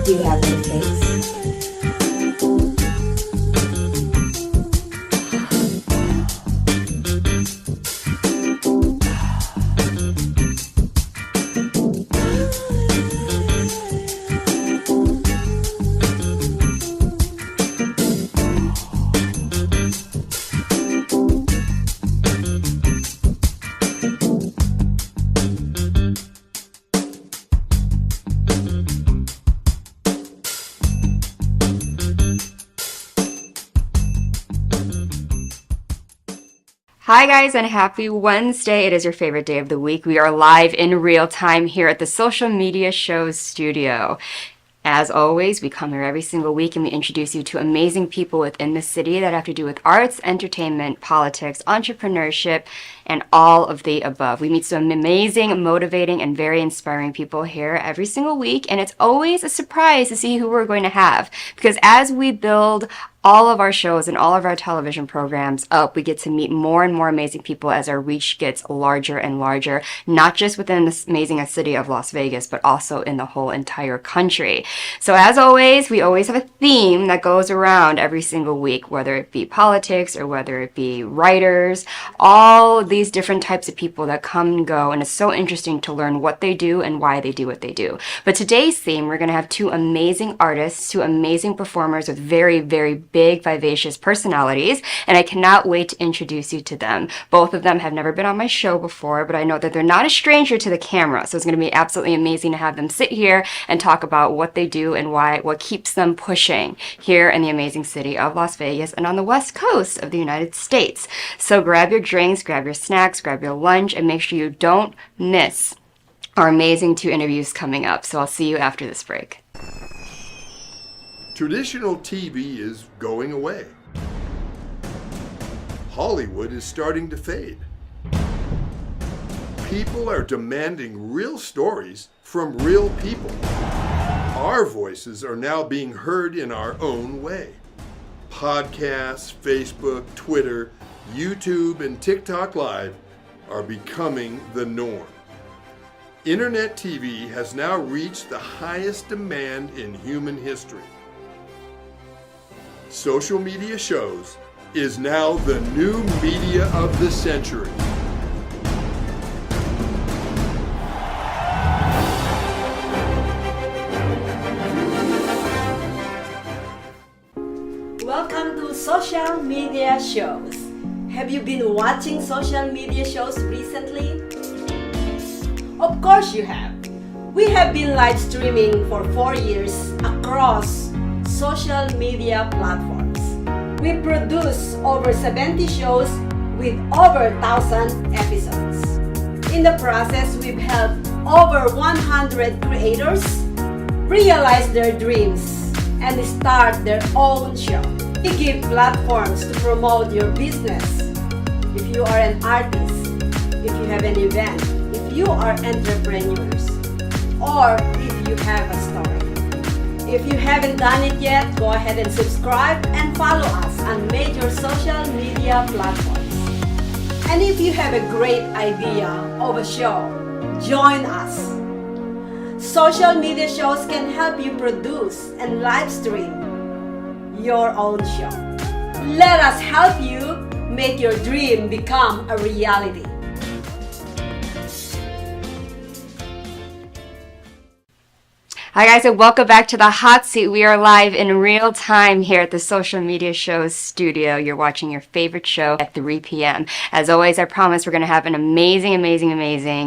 Do you have what it takes? Hi guys, and happy Wednesday. It is your favorite day of the week. We are live in real time here at the Social Media Shows studio. As always, we come here every single week and we introduce you to amazing people within the city that have to do with arts, entertainment, politics, entrepreneurship, and all of the above. We meet some amazing, motivating, and very inspiring people here every single week, and it's always a surprise to see who we're going to have. Because as we build all of our shows and all of our television programs up, we get to meet more and more amazing people as our reach gets larger and larger, not just within this amazing city of Las Vegas, but also in the whole entire country. So as always, we always have a theme that goes around every single week, whether it be politics or whether it be writers, all these different types of people that come and go, and it's so interesting to learn what they do and why they do what they do. But today's theme, we're going to have two amazing artists, two amazing performers with very, very big, vivacious personalities, and I cannot wait to introduce you to them. Both of them have never been on my show before, but I know that they're not a stranger to the camera, so it's going to be absolutely amazing to have them sit here and talk about what they do and what keeps them pushing here in the amazing city of Las Vegas and on the west coast of the United States. So grab your drinks, grab your snacks, grab your lunch, and make sure you don't miss our amazing two interviews coming up. So I'll see you after this break. Traditional TV is going away. Hollywood is starting to fade. People are demanding real stories from real people. Our voices are now being heard in our own way. Podcasts, Facebook, Twitter, YouTube, and TikTok Live are becoming the norm. Internet TV has now reached the highest demand in human history. Social media shows is now the new media of the century. Welcome to Social Media Shows. Have you been watching social media shows recently? Of course you have. We have been live streaming for 4 years across social media platforms. We produce over 70 shows with over 1,000 episodes. In the process, we've helped over 100 creators realize their dreams and start their own show. We give platforms to promote your business. If you are an artist, if you have an event, if you are entrepreneurs, or if you have a story. If you haven't done it yet, go ahead and subscribe and follow us on major social media platforms. And if you have a great idea of a show, join us. Social media shows can help you produce and live stream your own show. Let us help you make your dream become a reality. Hi guys, and welcome back to the Hot Seat. We are live in real time here at the Social Media Shows studio. You're watching your favorite show at 3 p.m. As always, I promise we're going to have an amazing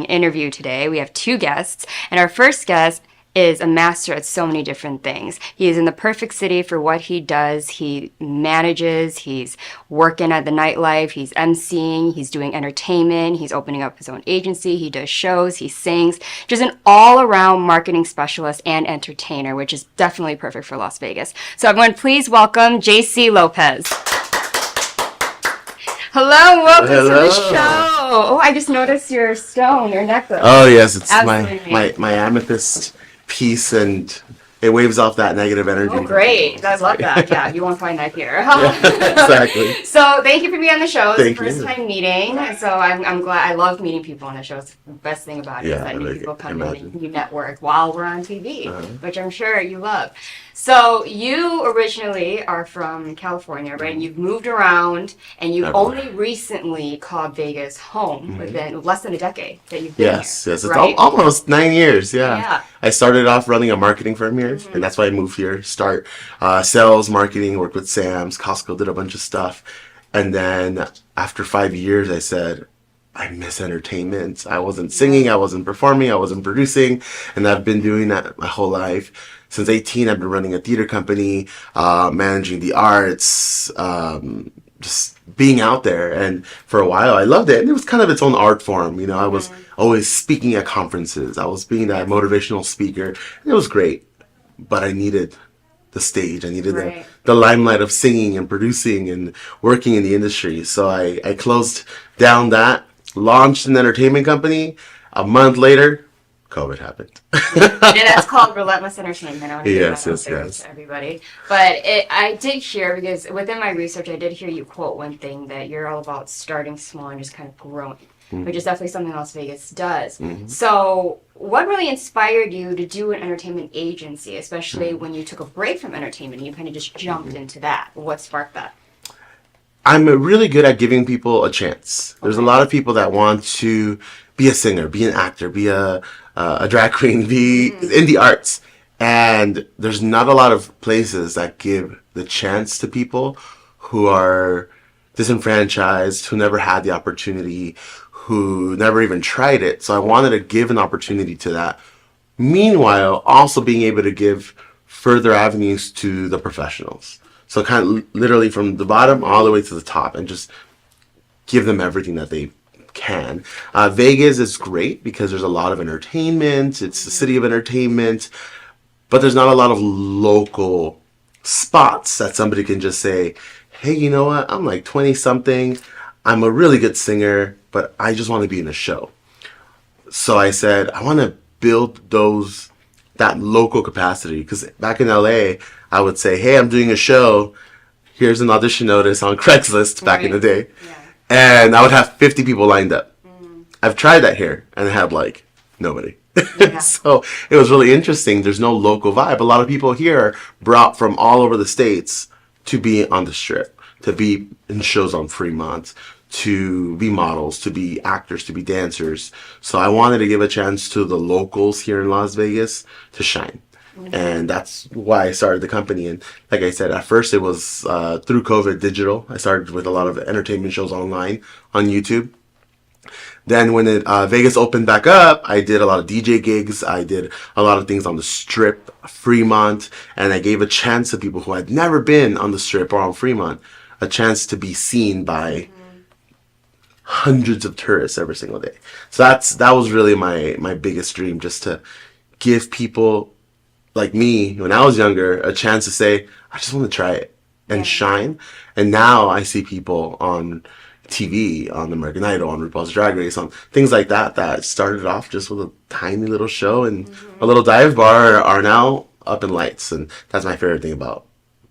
interview today. We have two guests, and our first guest is a master at so many different things. He is in the perfect city for what he does. He manages, he's working at the nightlife, he's emceeing, he's doing entertainment, he's opening up his own agency, he does shows, he sings, just an all-around marketing specialist and entertainer, which is definitely perfect for Las Vegas. So everyone, please welcome JC Lopez. Hello, welcome to the show. Oh, I just noticed your stone or necklace. Oh yes, it's Absolutely. my amethyst piece, and it waves off that negative energy. Oh, great. I love that. Yeah, you won't find that here. Exactly. So thank you for being on the show. It's Thank the first you. time meeting. So I'm glad. I love meeting people on the show. It's the best thing about it is Yeah, that I new like people it. come in Imagine. and you network while we're on TV, Uh-huh. which I'm sure you love. So you originally are from California, right? You've moved around and you've Everywhere. only recently called Vegas home within less than a decade that you've been Yes, here. yes. It's right? almost 9 years, yeah. Yeah. I started off running a marketing firm here, and that's why I moved here. Start sales, marketing, worked with Sam's, Costco, did a bunch of stuff. And then after 5 years, I said, I miss entertainment. I wasn't singing, I wasn't performing, I wasn't producing, and I've been doing that my whole life. Since 18, I've been running a theater company, managing the arts, just being out there. And for a while, I loved it. And it was kind of its own art form. You know, I was always speaking at conferences. I was being that motivational speaker. And it was great. But I needed the stage. I needed Right. the limelight of singing and producing and working in the industry. So I closed down that, launched an entertainment company. A month later, COVID happened. And that's called Relentless Entertainment. I want to Yes, that out yes, there yes. to everybody. But I did hear, because within my research, I did hear you quote one thing, that you're all about starting small and just kind of growing, which is definitely something Las Vegas does. So what really inspired you to do an entertainment agency, especially when you took a break from entertainment and you kind of just jumped into that? What sparked that? I'm really good at giving people a chance. There's a lot of people that want to be a singer, be an actor, be a drag queen, be in the arts. And there's not a lot of places that give the chance to people who are disenfranchised, who never had the opportunity, who never even tried it. So I wanted to give an opportunity to that. Meanwhile, also being able to give further avenues to the professionals. So kind of literally from the bottom all the way to the top, and just give them everything that they can. Vegas is great because there's a lot of entertainment. It's the city of entertainment, but there's not a lot of local spots that somebody can just say, hey, you know what? I'm like 20 something. I'm a really good singer, but I just want to be in a show. So I said, I want to build that local capacity, because back in LA, I would say, hey, I'm doing a show. Here's an audition notice on Craigslist back in the day. Yeah. And I would have 50 people lined up. I've tried that here and had like nobody. Yeah. So it was really interesting. There's no local vibe. A lot of people here are brought from all over the States to be on the Strip, to be in shows on Fremont, to be models, to be actors, to be dancers. So I wanted to give a chance to the locals here in Las Vegas to shine. And that's why I started the company. And like I said, at first it was through COVID digital. I started with a lot of entertainment shows online on YouTube. Then when Vegas opened back up, I did a lot of DJ gigs. I did a lot of things on the Strip, Fremont, and I gave a chance to people who had never been on the Strip or on Fremont, a chance to be seen by hundreds of tourists every single day. So that was really my biggest dream, just to give people like me, when I was younger, a chance to say, I just want to try it and shine. And now I see people on TV, on American Idol, on RuPaul's Drag Race, on things like that started off just with a tiny little show and a little dive bar are now up in lights. And that's my favorite thing about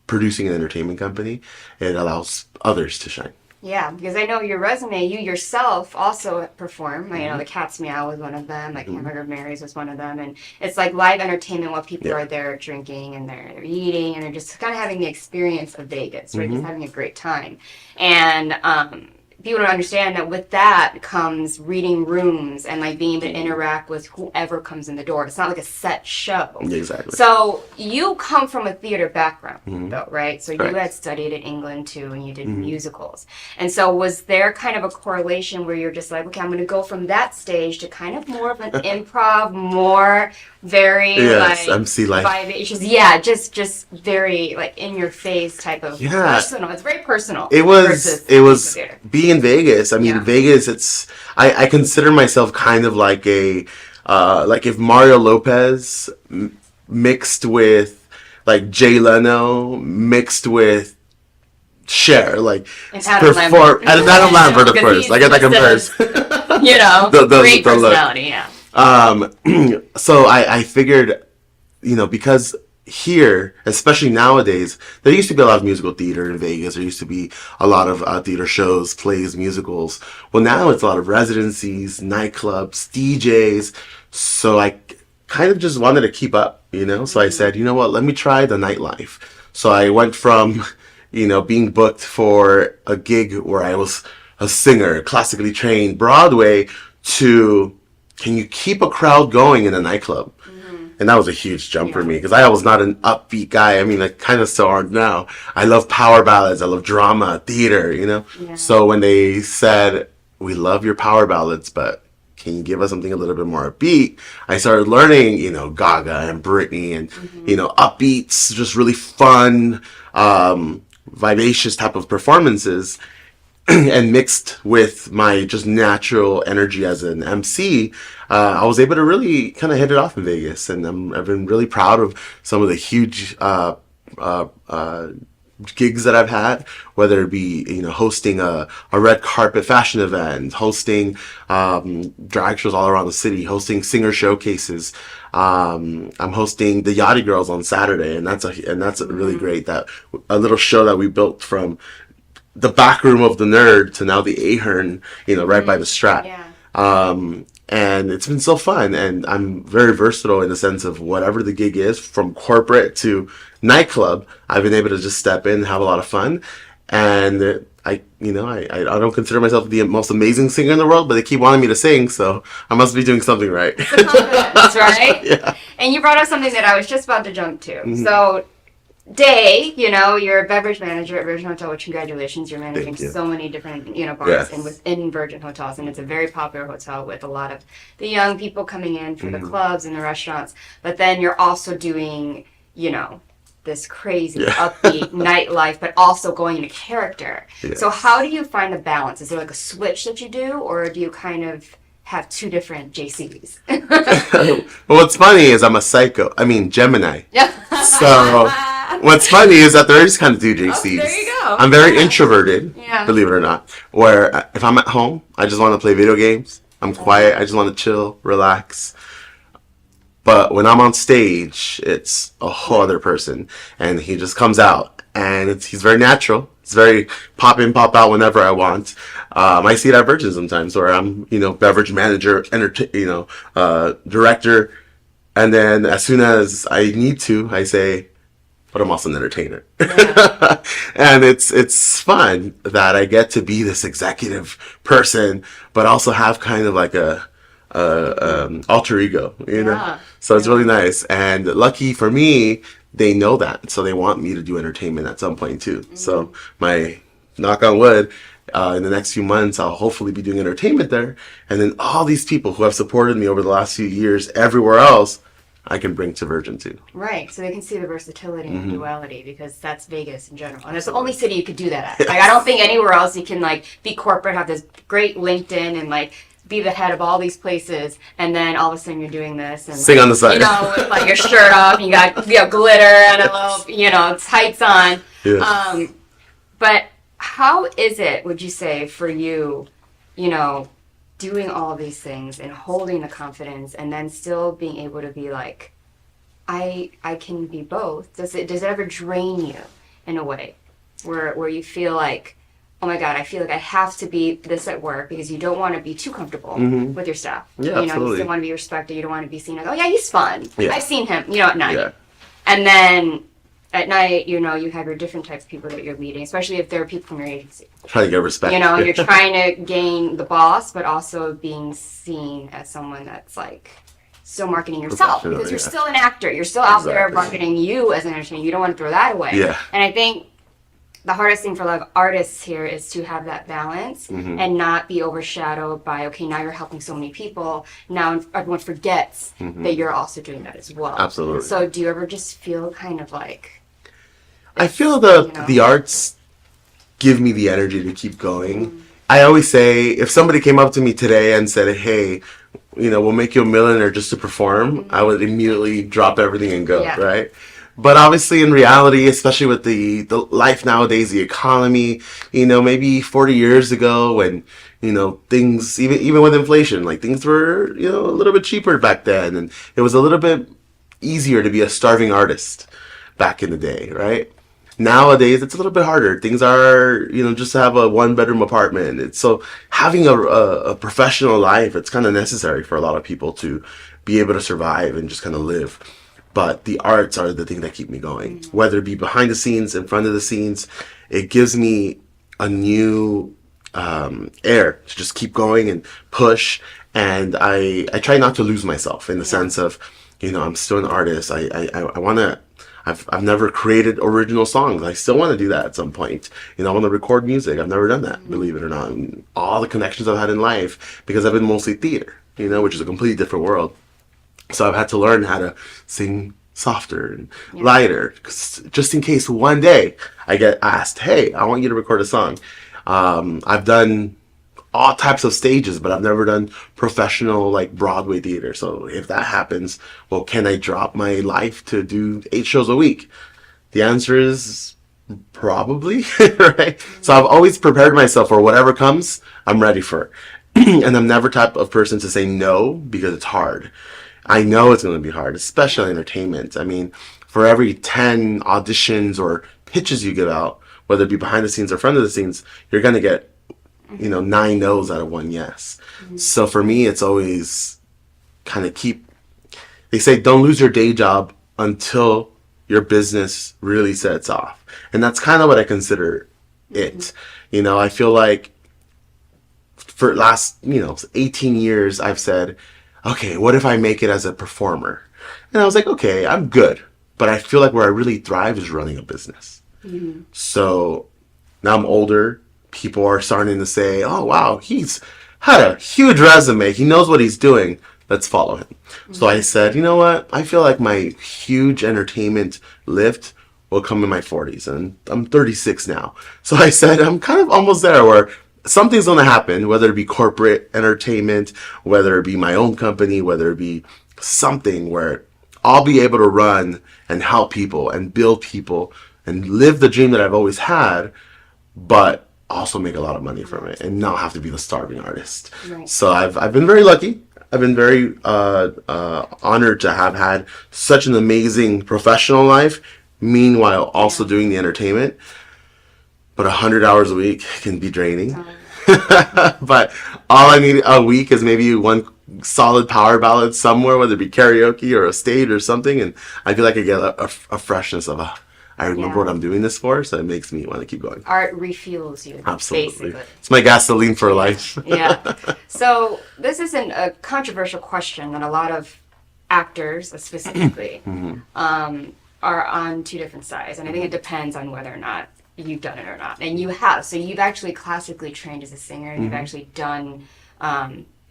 producing an entertainment company. It allows others to shine. Yeah, because I know your resume, you yourself also perform. You know, the Cat's Meow was one of them, like Hamburger Mary's was one of them. And it's like live entertainment while people are there drinking and they're eating and they're just kind of having the experience of Vegas, right? Just having a great time. And people don't understand that with that comes reading rooms and like being able to interact with whoever comes in the door. It's not like a set show. Exactly. So you come from a theater background, though, right? So Correct. you had studied in England too, and you did musicals. And so was there kind of a correlation where you're just like, okay, I'm going to go from that stage to kind of more of an improv, more very Yes, like MC life. vivacious, yeah, just very like in your face type of personal. It's very personal. It was theater. being in Vegas. I mean, Yeah. Vegas. I consider myself kind of like a like if Mario Lopez mixed with like Jay Leno mixed with Cher, like And Adam Lambert. and Adam Lambert, of Because course. I get that he's comparison. You know, great the look. personality, yeah. So I figured, you know, because here, especially nowadays, there used to be a lot of musical theater in Vegas. There used to be a lot of theater shows, plays, musicals. Well, now it's a lot of residencies, nightclubs, DJs. So I kind of just wanted to keep up, you know? So I said, you know what, let me try the nightlife. So I went from, you know, being booked for a gig where I was a singer, classically trained, Broadway, to can you keep a crowd going in a nightclub? And that was a huge jump for me because I was not an upbeat guy. I mean, I kind of still aren't now. I love power ballads. I love drama, theater, you know? Yeah. So So when they said, we love your power ballads, but can you give us something a little bit more upbeat? I started learning, you know, Gaga and Britney and, you know, upbeats, just really fun, vivacious type of performances. And mixed with my just natural energy as an MC, I was able to really kind of hit it off in Vegas. And I've been really proud of some of the huge gigs that I've had, whether it be, you know, hosting a red carpet fashion event, hosting drag shows all around the city, hosting singer showcases. I'm hosting the Yachty Girls on Saturday, and that's really great. That a little show that we built from the back room of the Nerd to now the Ahern, you know, right by the Strat. Yeah. And it's been so fun, and I'm very versatile in the sense of whatever the gig is, from corporate to nightclub. I've been able to just step in and have a lot of fun. And I don't consider myself the most amazing singer in the world, but they keep wanting me to sing, so I must be doing something right. That's right. Yeah. And you brought up something that I was just about to jump to. So, Day, you know, you're a beverage manager at Virgin Hotel, which congratulations, you're managing Thank you. so many different, you know, bars Yes. and within Virgin Hotels, and it's a very popular hotel with a lot of the young people coming in for the clubs and the restaurants. But then you're also doing, you know, this crazy upbeat nightlife, but also going into character. Yes. So how do you find a balance? Is there like a switch that you do, or do you kind of have two different JCs? Well, what's funny is I'm a psycho. I mean, Gemini. Yeah. So what's funny is that there is kind of two JCs. there you go. I'm very introverted, Yeah. believe it or not. Where if I'm at home, I just want to play video games. I'm quiet. I just want to chill, relax. But when I'm on stage, it's a whole other person, and he just comes out, and he's very natural. It's very pop in, pop out whenever I want. I see it at Virgin sometimes, where I'm, you know, beverage manager, director, and then as soon as I need to, I say, but I'm also an entertainer. Yeah. And it's fun that I get to be this executive person, but also have kind of like a alter ego, you know? Yeah. So it's really nice. And lucky for me, they know that. So they want me to do entertainment at some point too. So my knock on wood, in the next few months, I'll hopefully be doing entertainment there. And then all these people who have supported me over the last few years everywhere else, I can bring to Virgin too. Right, so they can see the versatility and the duality, because that's Vegas in general, and it's the only city you could do that at. Like, I don't think anywhere else you can like be corporate, have this great LinkedIn, and like be the head of all these places, and then all of a sudden you're doing this and Sing like, on the side. you know, with like your shirt off, and you got glitter and a little, you know, tights on. Yeah. But how is it, would you say, for you, you know, doing all of these things and holding the confidence and then still being able to be like, I can be both? Does it ever drain you in a way where you feel like, oh my God, I feel like I have to be this at work, because you don't want to be too comfortable with your staff. Yeah, you know, absolutely. you still want to be respected. You don't want to be seen like, oh yeah, he's fun. Yeah. I've seen him, you know, at night. Yeah. And then at night, you know, you have your different types of people that you're leading, especially if there are people from your agency. Trying to get respect. You know, you're trying to gain the boss, but also being seen as someone that's like still marketing yourself, Professional, because you're yeah. still an actor. You're still out there Exactly. marketing you as an entertainer. You don't want to throw that away. Yeah. And I think the hardest thing for a lot of artists here is to have that balance and not be overshadowed by, okay, now you're helping so many people. Now everyone forgets that you're also doing that as well. Absolutely. So do you ever just feel kind of like... I feel you know? the arts give me the energy to keep going. I always say, if somebody came up to me today and said, hey, you know, we'll make you a millionaire just to perform, I would immediately drop everything and go, Yeah. right? But obviously in reality, especially with the life nowadays, the economy, you know, maybe 40 years ago when, you know, things, even with inflation, like things were, you know, a little bit cheaper back then. And it was a little bit easier to be a starving artist back in the day, right? Nowadays, it's a little bit harder. Things are, just to have a one-bedroom apartment. So having a professional life, it's kind of necessary for a lot of people to be able to survive and just kind of live. But the arts are the thing that keep me going. Whether it be behind the scenes, in front of the scenes, it gives me a new air to just keep going and push. And I try not to lose myself in the sense of, I'm still an artist. I want to. I've never created original songs. I still want to do that at some point. I want to record music. I've never done that, believe it or not. And all the connections I've had in life, because I've been mostly theater, which is a completely different world. So I've had to learn how to sing softer and lighter, just in case one day I get asked, hey, I want you to record a song. I've done all types of stages, but I've never done professional Broadway theater. So if that happens, well, can I drop my life to do 8 shows a week? The answer is probably, right? So I've always prepared myself for whatever comes, I'm ready for it. And I'm never type of person to say no because it's hard. I know it's going to be hard, especially entertainment. I mean, for every 10 auditions or pitches you give out, whether it be behind the scenes or front of the scenes, you're going to get 9 no's out of 1 yes. So for me, it's always kind of they say don't lose your day job until your business really sets off. And that's kind of what I consider it. I feel like for last, 18 years, I've said, okay, what if I make it as a performer? And I was like, okay, I'm good. But I feel like where I really thrive is running a business. So now I'm older. People are starting to say, oh, wow, he's had a huge resume. He knows what he's doing. Let's follow him. So I said, you know what? I feel like my huge entertainment lift will come in my 40s. And I'm 36 now. So I said, I'm kind of almost there where something's going to happen, whether it be corporate entertainment, whether it be my own company, whether it be something where I'll be able to run and help people and build people and live the dream that I've always had, but also make a lot of money from it and not have to be the starving artist. Right. So I've been very lucky. I've been very honored to have had such an amazing professional life, meanwhile also doing the entertainment. But 100 hours a week can be draining. But all I need a week is maybe one solid power ballad somewhere, whether it be karaoke or a stage or something, and I feel like I get a freshness of I remember what I'm doing this for, so it makes me want to keep going. Art refuels you. Absolutely. Basically. It's my gasoline for life. Yeah. So this isn't a controversial question that a lot of actors specifically are on two different sides. And I think it depends on whether or not you've done it or not. And you have. So you've actually classically trained as a singer. And you've actually done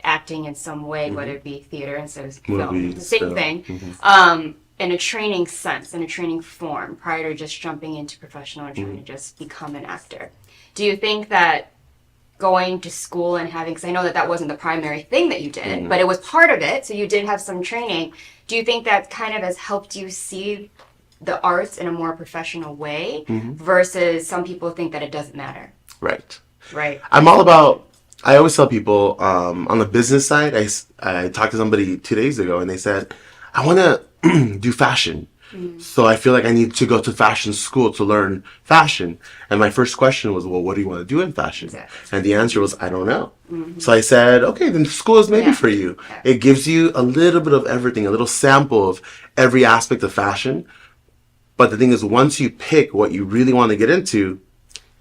acting in some way, whether it be theater instead of film. The same thing. In a training sense, in a training form, prior to just jumping into professional and trying to just become an actor. Do you think that going to school and having, because I know that wasn't the primary thing that you did, but it was part of it, so you did have some training. Do you think that kind of has helped you see the arts in a more professional way versus some people think that it doesn't matter? Right. I'm all about, I always tell people on the business side, I talked to somebody 2 days ago and they said, I want to do fashion. So I feel like I need to go to fashion school to learn fashion. And my first question was, well, what do you want to do in fashion? Exactly. And the answer was, I don't know. So I said, okay, then school is maybe for you. It gives you a little bit of everything, a little sample of every aspect of fashion. But the thing is, once you pick what you really want to get into,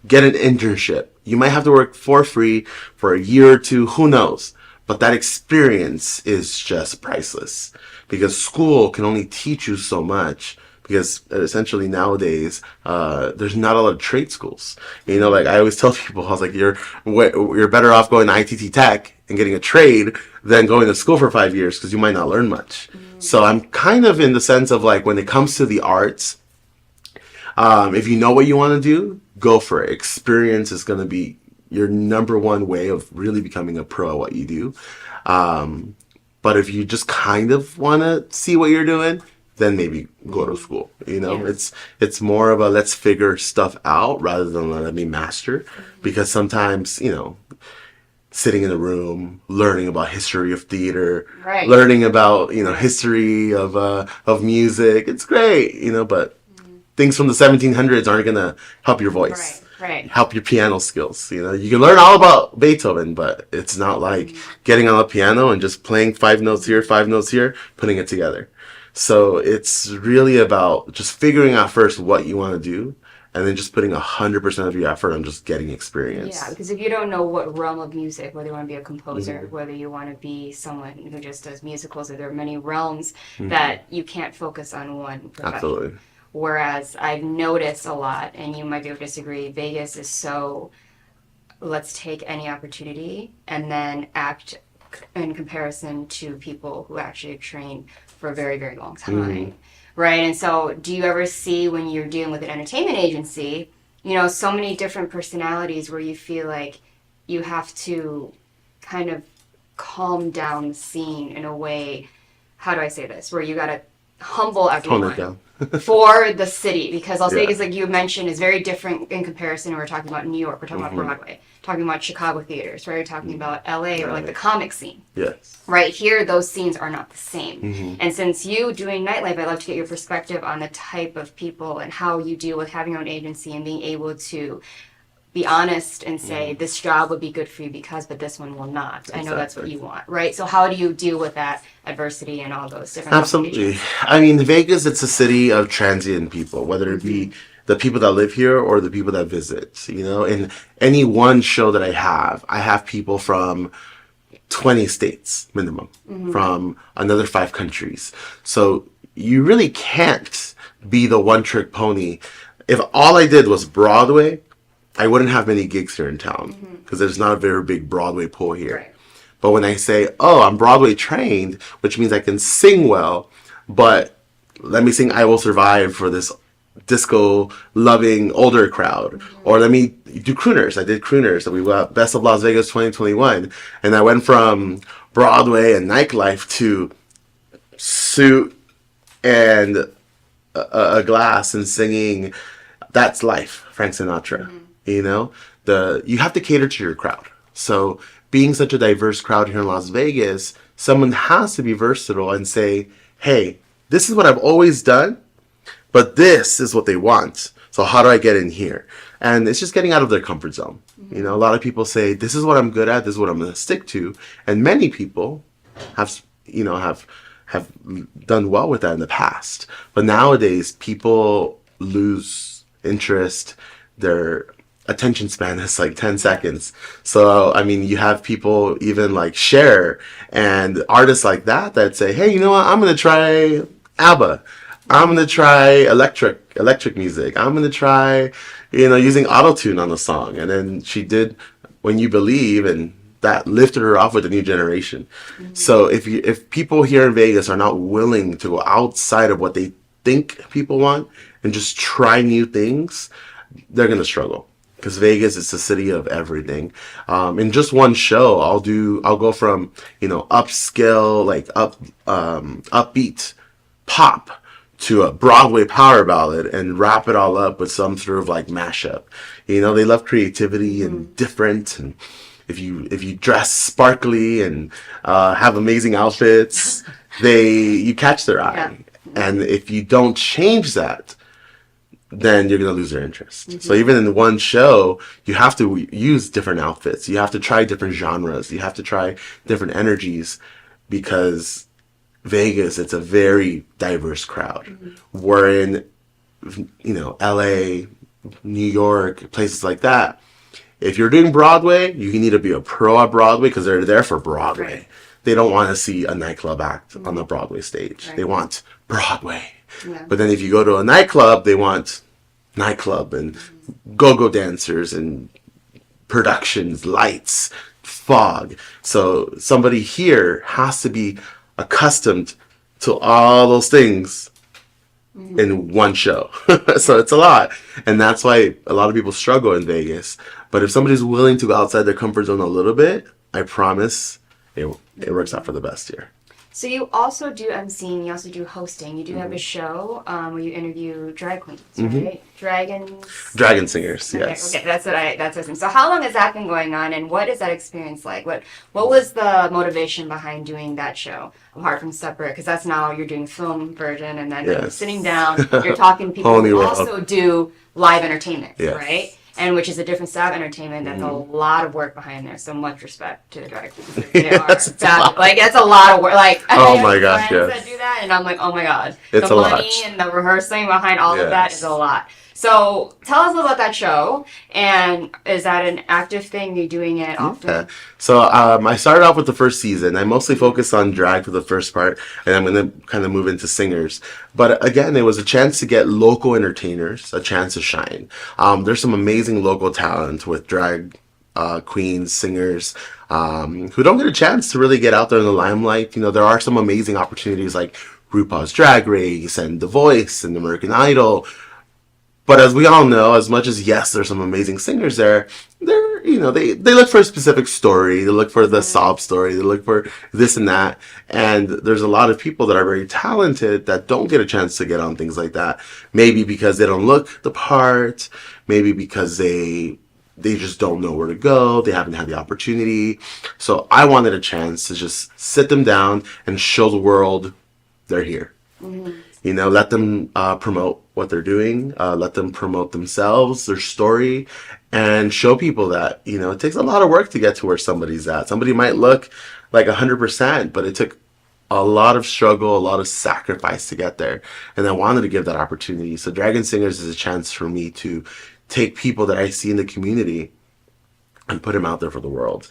get an internship. You might have to work for free for a year or two, who knows? But that experience is just priceless. Because school can only teach you so much. Because essentially nowadays, there's not a lot of trade schools. Like I always tell people, I was like, you're better off going to ITT Tech and getting a trade than going to school for 5 years because you might not learn much. So I'm kind of in the sense of like when it comes to the arts, if you know what you want to do, go for it. Experience is going to be your number one way of really becoming a pro at what you do. But if you just kind of want to see what you're doing, then maybe go to school. It's more of a let's figure stuff out rather than let me master. Because sometimes, sitting in a room, learning about history of theater, Right. learning about, history of music. It's great, but things from the 1700s aren't going to help your voice. Right. Help your piano skills. You can learn all about Beethoven, but it's not like getting on a piano and just playing 5 notes here, 5 notes here, putting it together. So it's really about just figuring out first what you want to do, and then just putting 100% of your effort on just getting experience. Yeah, because if you don't know what realm of music, whether you want to be a composer, whether you want to be someone who just does musicals, or there are many realms that you can't focus on one profession. Absolutely. Whereas I've noticed a lot, and you might be able to disagree, Vegas is so, let's take any opportunity and then act in comparison to people who actually train for a very, very long time. Right? And so do you ever see, when you're dealing with an entertainment agency, so many different personalities where you feel like you have to kind of calm down the scene in a way, how do I say this, where you got to humble everyone. Tone it down. For the city, because Las Yeah. Vegas, like you mentioned, is very different in comparison. We're talking about New York, we're talking about Broadway, talking about Chicago theaters, right? We're talking about LA, or like the comic scene. Yes. Right here, those scenes are not the same. And since you doing nightlife, I'd love to get your perspective on the type of people and how you deal with having your own agency and being able to be honest and say, this job would be good for you because, but this one will not. I know that's what you want, right? So how do you deal with that adversity and all those different Absolutely. I mean, Vegas, it's a city of transient people, whether it be the people that live here or the people that visit. In any one show that I have people from 20 states minimum, from another 5 countries. So you really can't be the one trick pony. If all I did was Broadway, I wouldn't have many gigs here in town because there's not a very big Broadway pool here. Right. But when I say, I'm Broadway trained, which means I can sing well, but let me sing I Will Survive for this disco loving older crowd. Or let me do crooners. I did crooners. So we got Best of Las Vegas 2021. And I went from Broadway and nightlife to suit and a glass and singing That's Life, Frank Sinatra. You have to cater to your crowd. So being such a diverse crowd here in Las Vegas, someone has to be versatile and say, hey, this is what I've always done, but this is what they want. So how do I get in here? And it's just getting out of their comfort zone. A lot of people say, this is what I'm good at, this is what I'm going to stick to. And many people have done well with that in the past. But nowadays, people lose interest. Their attention span is like 10 seconds. So, I mean, you have people even like Cher and artists like that say, hey, you know what? I'm going to try ABBA. I'm going to try electric music. I'm going to try, using autotune on the song. And then she did When You Believe, and that lifted her off with the new generation. So if people here in Vegas are not willing to go outside of what they think people want and just try new things, they're going to struggle. Because Vegas is a city of everything. In just one show, I'll go from, upscale, like upbeat pop to a Broadway power ballad and wrap it all up with some sort of like mashup. They love creativity and different. And if you dress sparkly and have amazing outfits, you catch their eye. Yeah. And if you don't change that, then you're going to lose their interest. So even in one show, you have to use different outfits. You have to try different genres. You have to try different energies, because Vegas, it's a very diverse crowd. We're in, LA, New York, places like that. If you're doing Broadway, you need to be a pro at Broadway because they're there for Broadway. Right. They don't want to see a nightclub act on the Broadway stage. Right. They want Broadway. Yeah. But then if you go to a nightclub, they want nightclub and go-go dancers and productions, lights, fog. So somebody here has to be accustomed to all those things in one show. So it's a lot. And that's why a lot of people struggle in Vegas. But if somebody's willing to go outside their comfort zone a little bit, I promise it works out for the best here. So you also do emceeing, you also do hosting. You do have a show where you interview drag queens, right? Dragons. Dragon singers, Okay, yes. okay, that's what I think. So how long has that been going on, and what is that experience like? What was the motivation behind doing that show, apart from separate? Because that's now you're doing film version, and then Yes. sitting down, you're talking to people Whole new who world. also do live entertainment, Yes. right? And which is a different style of entertainment. That's a lot of work behind there. So much respect to the drag queens. They are Yes, it's a lot. like it's a lot of work. Like I Oh have my gosh, friends yes. that do that, and I'm like, oh my god, It's the a lot. money and the rehearsing behind all of that Yes. is a lot. So tell us about that show, and is that an active thing? You're doing it often? Yeah. So I started off with the first season. I mostly focused on drag for the first part, and I'm going to kind of move into singers. But again, it was a chance to get local entertainers a chance to shine. There's some amazing local talent with drag queens, singers, who don't get a chance to really get out there in the limelight. You know, there are some amazing opportunities like RuPaul's Drag Race and The Voice and American Idol. But as we all know, as much as yes, there's some amazing singers there, they look for a specific story. They look for the sob story. They look for this and that. And there's a lot of people that are very talented that don't get a chance to get on things like that. Maybe because they don't look the part. Maybe because they just don't know where to go. They haven't had the opportunity. So I wanted a chance to just sit them down and show the world they're here. You know, let them promote what they're doing, let them promote themselves, their story, and show people that, you know, it takes a lot of work to get to where somebody's at. Somebody might look like 100%, but it took a lot of struggle, a lot of sacrifice to get there. And I wanted to give that opportunity. So Dragon Singers is a chance for me to take people that I see in the community and put them out there for the world.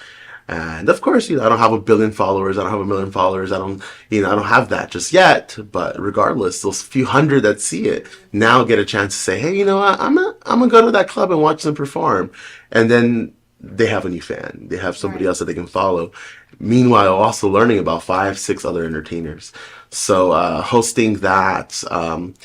And of course, you know, I don't have 1 billion followers. I don't have 1 million followers. I don't have that just yet. But regardless, those few hundred that see it now get a chance to say, hey, you know what? I'm gonna go to that club and watch them perform. And then they have a new fan. They have somebody else that they can follow. Meanwhile, also learning about 5, 6 other entertainers. So hosting that, same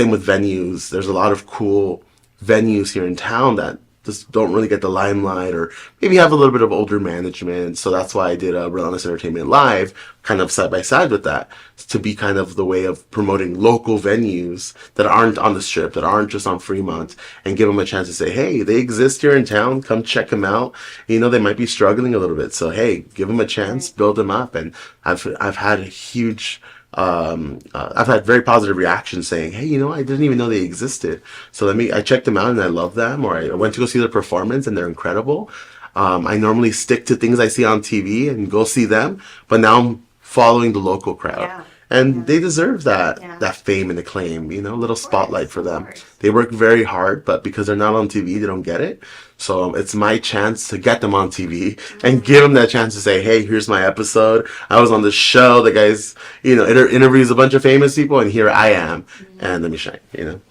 with venues. There's a lot of cool venues here in town that just don't really get the limelight, or maybe have a little bit of older management. So that's why I did Relentless Entertainment Live, kind of side by side with that, to be kind of the way of promoting local venues that aren't on the Strip, that aren't just on Fremont, and give them a chance to say, hey, they exist here in town. Come check them out. You know, they might be struggling a little bit. So, hey, give them a chance, build them up. And I've had a huge... I've had very positive reactions saying, hey, you know, I didn't even know they existed. So I checked them out and I love them, or I went to go see their performance and they're incredible. I normally stick to things I see on TV and go see them, but now I'm following the local crowd. Yeah. And they deserve that Yeah. that fame and acclaim, you know, a little spotlight for of them. course. They work very hard, but because they're not on TV, they don't get it. So it's my chance to get them on TV and give them that chance to say, hey, here's my episode. I was on the show. The guy's, interviews a bunch of famous people, and here I am. And let me shine, In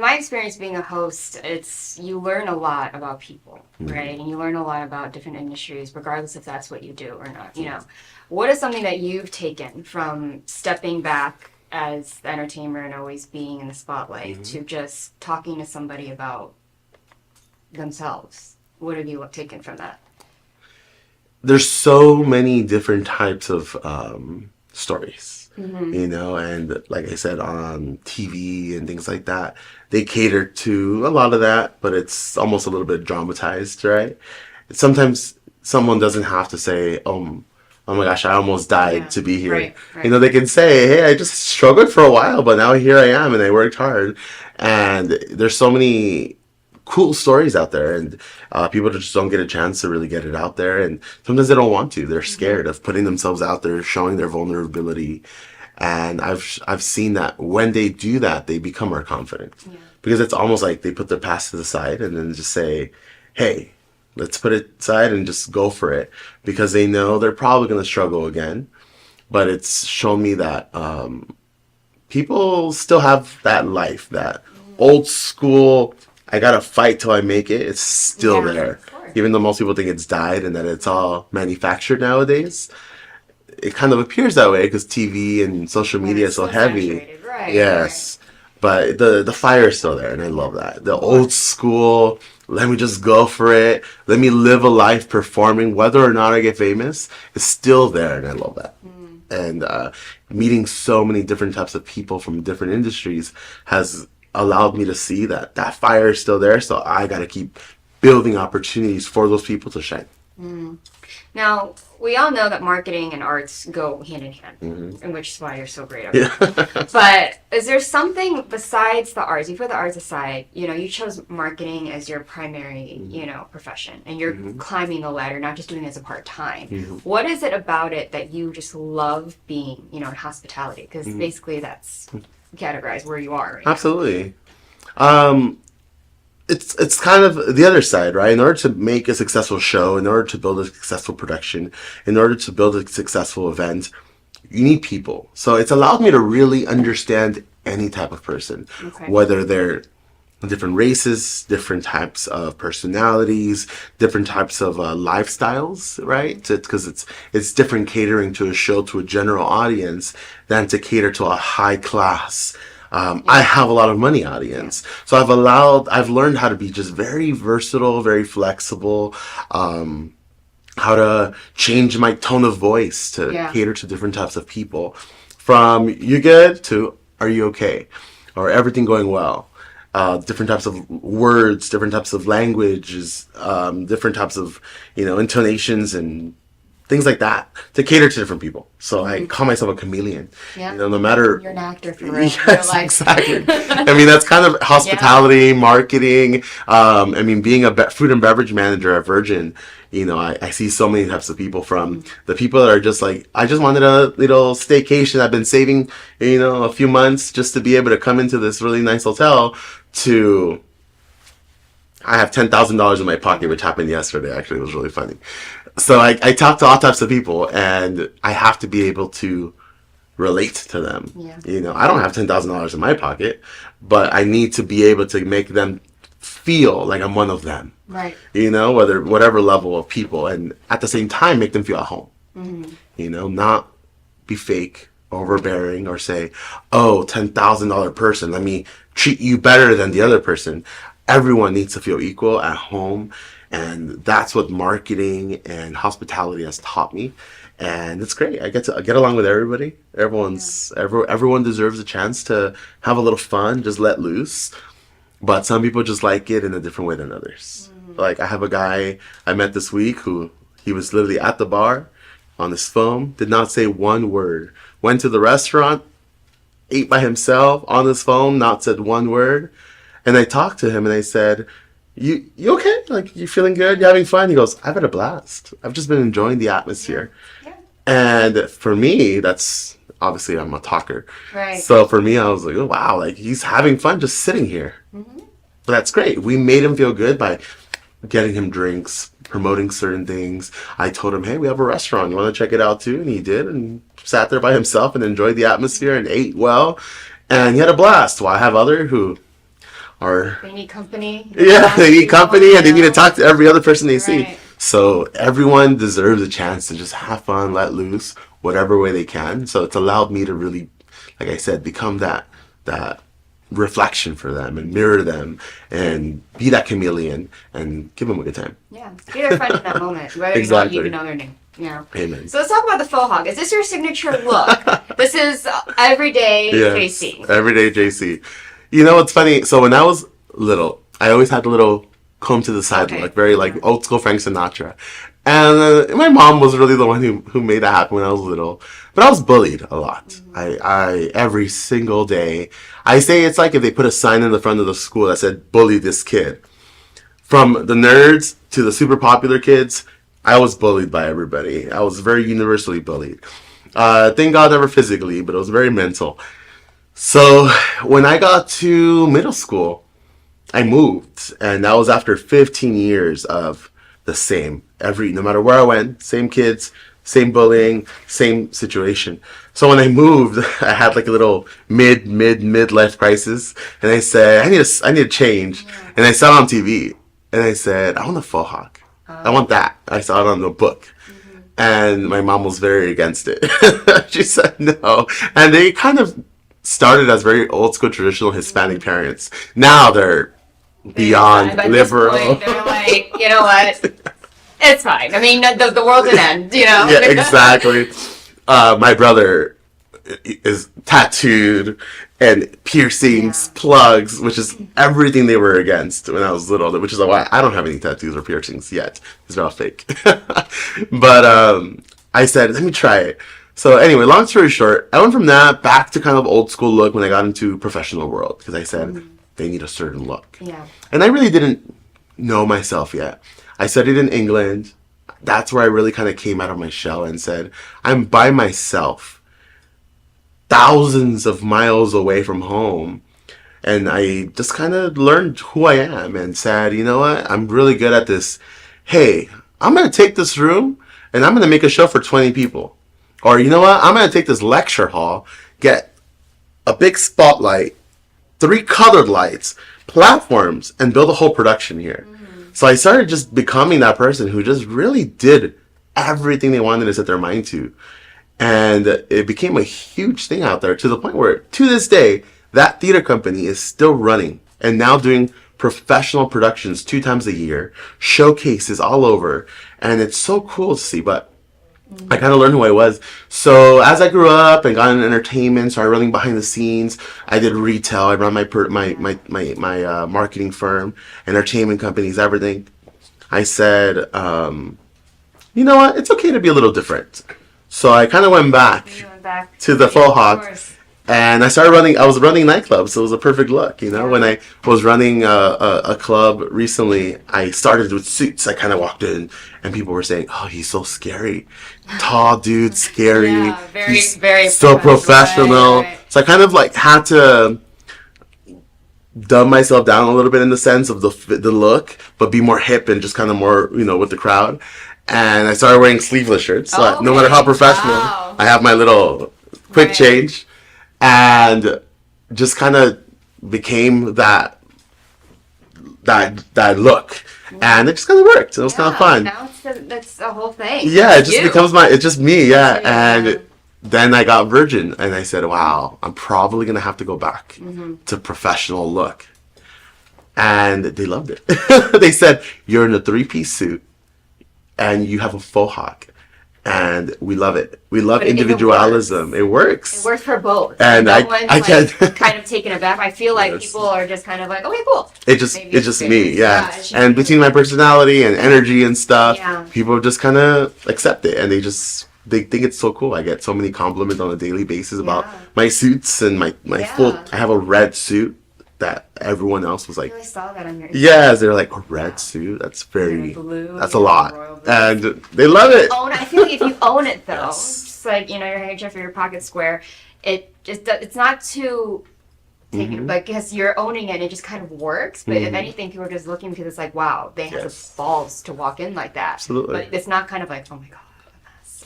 my experience being a host, you learn a lot about people, right? And you learn a lot about different industries, regardless if that's what you do or not. You know, what is something that you've taken from stepping back as the entertainer and always being in the spotlight to just talking to somebody about themselves? What have you taken from that? There's so many different types of stories, and like I said, on TV and things like that, they cater to a lot of that, but it's almost a little bit dramatized, right? Sometimes someone doesn't have to say, oh my gosh, I almost died to be here. Right. They can say, hey, I just struggled for a while, but now here I am and I worked hard. And there's so many cool stories out there, and people just don't get a chance to really get it out there. And sometimes they don't want to. They're scared of putting themselves out there, showing their vulnerability. And I've seen that when they do that, they become more confident. Yeah. Because it's almost like they put their past to the side and then just say, hey, let's put it aside and just go for it, because they know they're probably going to struggle again. But it's shown me that people still have that life, that old school, I got to fight till I make it. It's still there. Even though most people think it's died and that it's all manufactured nowadays. It kind of appears that way because TV and social media is so heavy. Right, yes. But the fire is still there, and I love that. The old school, let me just go for it. Let me live a life performing, whether or not I get famous, is still there, and I love that. and meeting so many different types of people from different industries has allowed me to see that fire is still there. So I got to keep building opportunities for those people to shine. Now, we all know that marketing and arts go hand in hand, and which is why you're so great at it. But is there something besides the arts? You put the arts aside, you chose marketing as your primary, profession, and you're climbing the ladder, not just doing it as a part-time. What is it about it that you just love being, in hospitality? Because basically that's categorized where you are right now. Absolutely. It's kind of the other side, right? In order to make a successful show, in order to build a successful production, in order to build a successful event, you need people. So it's allowed me to really understand any type of person, whether they're different races, different types of personalities, different types of lifestyles, right? Because it's different catering to a show to a general audience than to cater to a high class I have a lot of money audience. So I've learned how to be just very versatile, very flexible, how to change my tone of voice to cater to different types of people. From you good to are you okay? Or everything going well. Different types of words, different types of languages, different types of, intonations and things like that to cater to different people. So I call myself a chameleon. Yeah. No matter. You're an actor for real. Yes, exactly. I mean, that's kind of hospitality, marketing. Being a food and beverage manager at Virgin, I see so many types of people, from the people that are just like, I just wanted a little staycation. I've been saving, a few months just to be able to come into this really nice hotel, to I have $10,000 in my pocket, which happened yesterday. Actually, it was really funny. So I talk to all types of people, and I have to be able to relate to them. Yeah. I don't have $10,000 in my pocket, but I need to be able to make them feel like I'm one of them. Right. Whatever level of people, and at the same time make them feel at home. Not be fake, overbearing, or say, oh, $10,000 person, let me treat you better than the other person. Everyone needs to feel equal at home. And that's what marketing and hospitality has taught me. And it's great. I get along with everybody. Everyone deserves a chance to have a little fun, just let loose. But some people just like it in a different way than others. Like, I have a guy I met this week who, he was literally at the bar on his phone, did not say one word. Went to the restaurant, ate by himself on his phone, not said one word. And I talked to him and I said, You okay? Like, you feeling good? You having fun? He goes, I've had a blast. I've just been enjoying the atmosphere. Yeah. And for me, that's, obviously I'm a talker. Right. So for me, I was like, oh, wow, like, he's having fun just sitting here. But that's great. We made him feel good by getting him drinks, promoting certain things. I told him, hey, we have a restaurant. You want to check it out too? And he did, and sat there by himself and enjoyed the atmosphere and ate well. And he had a blast. While I have other who they need company. They need company, and they need to talk to every other person they see. So everyone deserves a chance to just have fun, let loose, whatever way they can. So it's allowed me to really, like I said, become that reflection for them and mirror them and be that chameleon and give them a good time. Yeah, be their friend in that moment, whether or not you even know their name. Yeah. Amen. So let's talk about the faux hawk. Is this your signature look? This is everyday JC. Everyday JC. It's funny. So when I was little, I always had a little comb to the side look, very like old school Frank Sinatra. And my mom was really the one who made that happen when I was little. But I was bullied a lot. I every single day. I say it's like if they put a sign in the front of the school that said, bully this kid. From the nerds to the super popular kids, I was bullied by everybody. I was very universally bullied. Thank God never physically, but it was very mental. So when I got to middle school, I moved, and that was after 15 years of the same. No matter where I went, same kids, same bullying, same situation. So when I moved, I had like a little midlife crisis, and I said, I need to change. And I saw it on TV, and I said, I want a faux hawk. I want that. I saw it on the book. And my mom was very against it. She said no. And they kind of started as very old school traditional Hispanic parents. Now they're beyond liberal. They're like, you know what? It's fine. I mean, the world's an end, Yeah, exactly. my brother is tattooed and piercings, plugs, which is everything they were against when I was little, which is why I don't have any tattoos or piercings yet. These are all fake. But I said, let me try it. So anyway, long story short, I went from that back to kind of old school look when I got into professional world, because I said they need a certain look. Yeah. And I really didn't know myself yet. I studied in England. That's where I really kind of came out of my shell and said, I'm by myself, thousands of miles away from home. And I just kind of learned who I am and said, you know what? I'm really good at this. Hey, I'm going to take this room and I'm going to make a show for 20 people. Or, you know what? I'm going to take this lecture hall, get a big spotlight, 3 colored lights, platforms, and build a whole production here. So I started just becoming that person who just really did everything they wanted to set their mind to. And it became a huge thing out there, to the point where, to this day, that theater company is still running and now doing professional productions 2 times a year, showcases all over. And it's so cool to see. But I kind of learned who I was. So as I grew up and got into entertainment, started running behind the scenes. I did retail. I ran my marketing firm, entertainment companies, everything. I said, you know what? It's okay to be a little different. So I kind of went back to the faux hawk. And I started running. I was running nightclubs, so it was a perfect look, you know. When I was running a club recently, I started with suits. I kind of walked in, and people were saying, "Oh, he's so scary, tall dude, scary. Yeah, he's very so professional." Right. So I kind of like had to dumb myself down a little bit in the sense of the look, but be more hip and just kind of more, you know, with the crowd. And I started wearing sleeveless shirts. So no matter how professional, I have my little quick change. And just kind of became that look, and it just kind of worked. It was kind of fun. Now that's the whole thing. Yeah, it just becomes it's just me. Yeah, and then I got Virgin, and I said, "Wow, I'm probably gonna have to go back to professional look." And they loved it. They said, "You're in a 3-piece suit, and you have a faux hawk." And we love it. We love individualism. It works. It works for both. And no I one's kind of taken aback. I feel like people are just kind of like, okay, cool. It's just me, yeah. And between my personality and energy and stuff, people just kind of accept it, and they think it's so cool. I get so many compliments on a daily basis about my suits and my full. I have a red suit that everyone else was like, I really saw that on your yes, they're like, a red suit? That's very, that's a lot. And they love it. I feel like if you own it, though, just like, you know, your handkerchief or your pocket square, it's not too taken, like, because you're owning it, it just kind of works. But if anything, people are just looking because it's like, wow, they have the balls to walk in like that. Absolutely. But it's not kind of like, oh my God,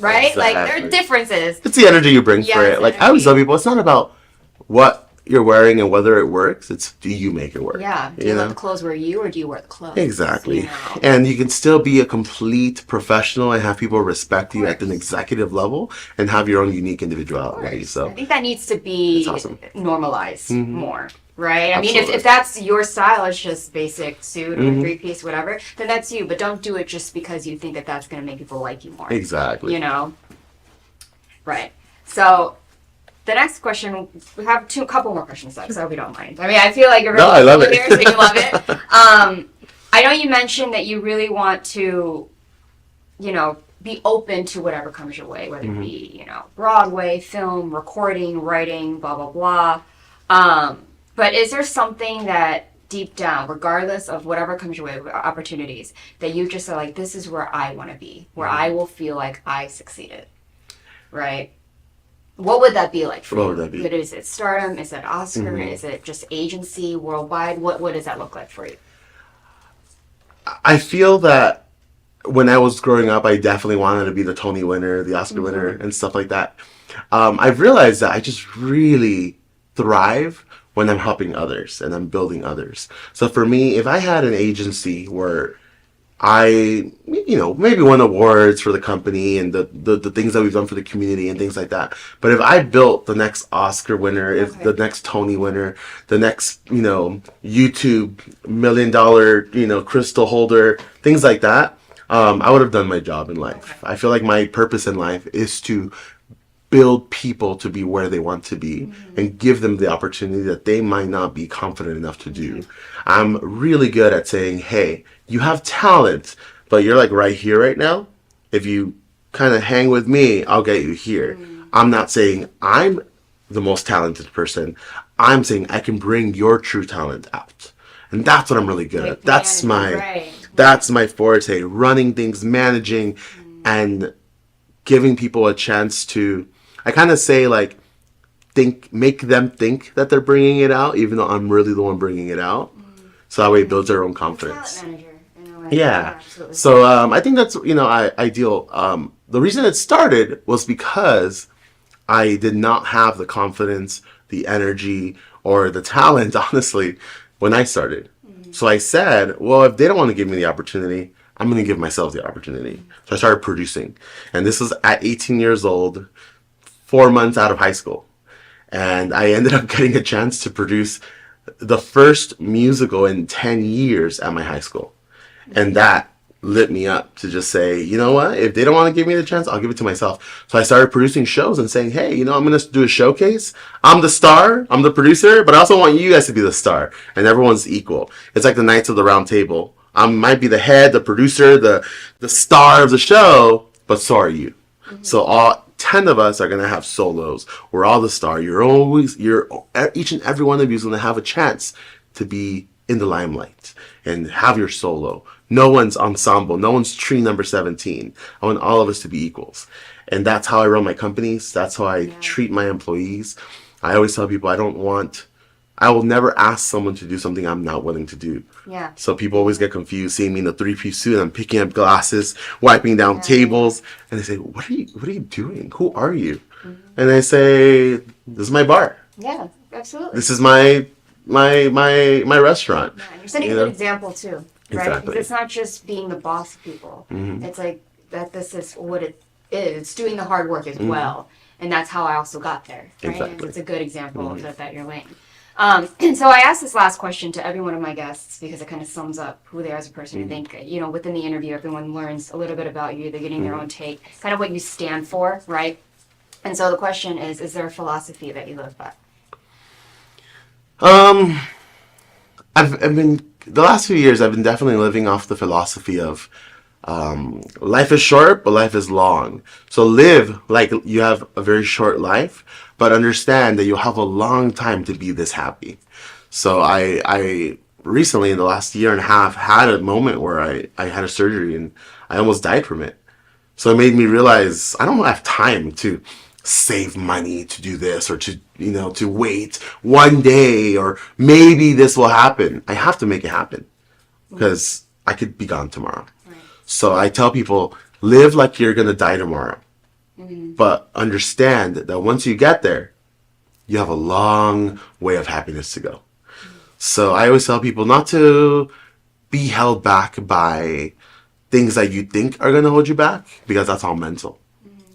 right? Exactly. Like, there are differences. It's the energy you bring for it. Like, I always tell people, it's not about what you're wearing and whether it works, it's do you make it work. Yeah. Do you let the clothes wear you, or do you wear the clothes? Exactly. You know? And you can still be a complete professional and have people respect you at an executive level and have your own unique individuality. So I think that needs to be normalized more. Right? I mean, Absolutely. if that's your style, it's just basic suit or 3-piece, whatever, then that's you. But don't do it just because you think that that's going to make people like you more. Exactly. You know? Right. So the next question, we have a couple more questions left, so we don't mind. I mean, I feel like you're really I love it. here, so you love it. I know you mentioned that you really want to, you know, be open to whatever comes your way, whether it be, you know, Broadway, film, recording, writing, blah, blah, blah. But is there something that deep down, regardless of whatever comes your way, opportunities, that you just are like, this is where I want to be, where I will feel like I succeeded, right? What would that be like for you? What would that be? Is it stardom? Is it Oscar? Is it just agency worldwide? What does that look like for you? I feel that when I was growing up, I definitely wanted to be the Tony winner, the Oscar winner, and stuff like that. I've realized that I just really thrive when I'm helping others and I'm building others. So for me, if I had an agency where I, you know, maybe won awards for the company and the things that we've done for the community and things like that. But if I built the next Oscar winner, if the next Tony winner, the next, you know, YouTube $1 million, you know, crystal holder, things like that, I would have done my job in life. I feel like my purpose in life is to build people to be where they want to be and give them the opportunity that they might not be confident enough to do. I'm really good at saying, hey, you have talent, but you're like right here right now. If you kind of hang with me, I'll get you here. I'm not saying I'm the most talented person. I'm saying I can bring your true talent out. And that's what I'm really good at. That's my forte, running things, managing, and giving people a chance to, I kind of say like, make them think that they're bringing it out, even though I'm really the one bringing it out. So that way it builds their own confidence. Talent manager, in a way. Yeah. Absolutely. So I think that's, ideal. The reason it started was because I did not have the confidence, the energy, or the talent, honestly, when I started. So I said, well, if they don't want to give me the opportunity, I'm going to give myself the opportunity. So I started producing. And this was at 18 years old, 4 months out of high school. And I ended up getting a chance to produce the first musical in 10 years at my high school. And that lit me up to just say, you know what? If they don't want to give me the chance, I'll give it to myself. So I started producing shows and saying, hey, I'm going to do a showcase. I'm the star. I'm the producer. But I also want you guys to be the star. And everyone's equal. It's like the Knights of the Round Table. I might be the head, the producer, the star of the show, but so are you. So all 10 of us are going to have solos. We're all the star. Each and every one of you is going to have a chance to be in the limelight and have your solo. No one's ensemble. No one's tree number 17. I want all of us to be equals. And that's how I run my companies. That's how I treat my employees. I always tell people I will never ask someone to do something I'm not willing to do. Yeah. So people always get confused seeing me in a 3-piece suit and I'm picking up glasses, wiping down tables, and they say, "What are you doing? Who are you?" And I say, "This is my bar. Yeah, absolutely. This is my restaurant." Yeah, and you're setting a good example too, right? Exactly. Because it's not just being the boss of people. It's like that. This is what it is. It's doing the hard work as well, and that's how I also got there. Right? Exactly. And it's a good example of that you're laying. And so I asked this last question to every one of my guests because it kind of sums up who they are as a person. I think, within the interview, everyone learns a little bit about you. They're getting their own take, kind of what you stand for, right? And so the question is there a philosophy that you live by? I've been, the last few years, I've been definitely living off the philosophy of life is short, but life is long. So live like you have a very short life, but understand that you'll have a long time to be this happy. So I recently, in the last year and a half, had a moment where I had a surgery and I almost died from it. So it made me realize I don't have time to save money to do this or to wait one day or maybe this will happen. I have to make it happen because I could be gone tomorrow. Right. So I tell people, live like you're going to die tomorrow. But understand that once you get there, you have a long way of happiness to go. So I always tell people not to be held back by things that you think are going to hold you back, because that's all mental.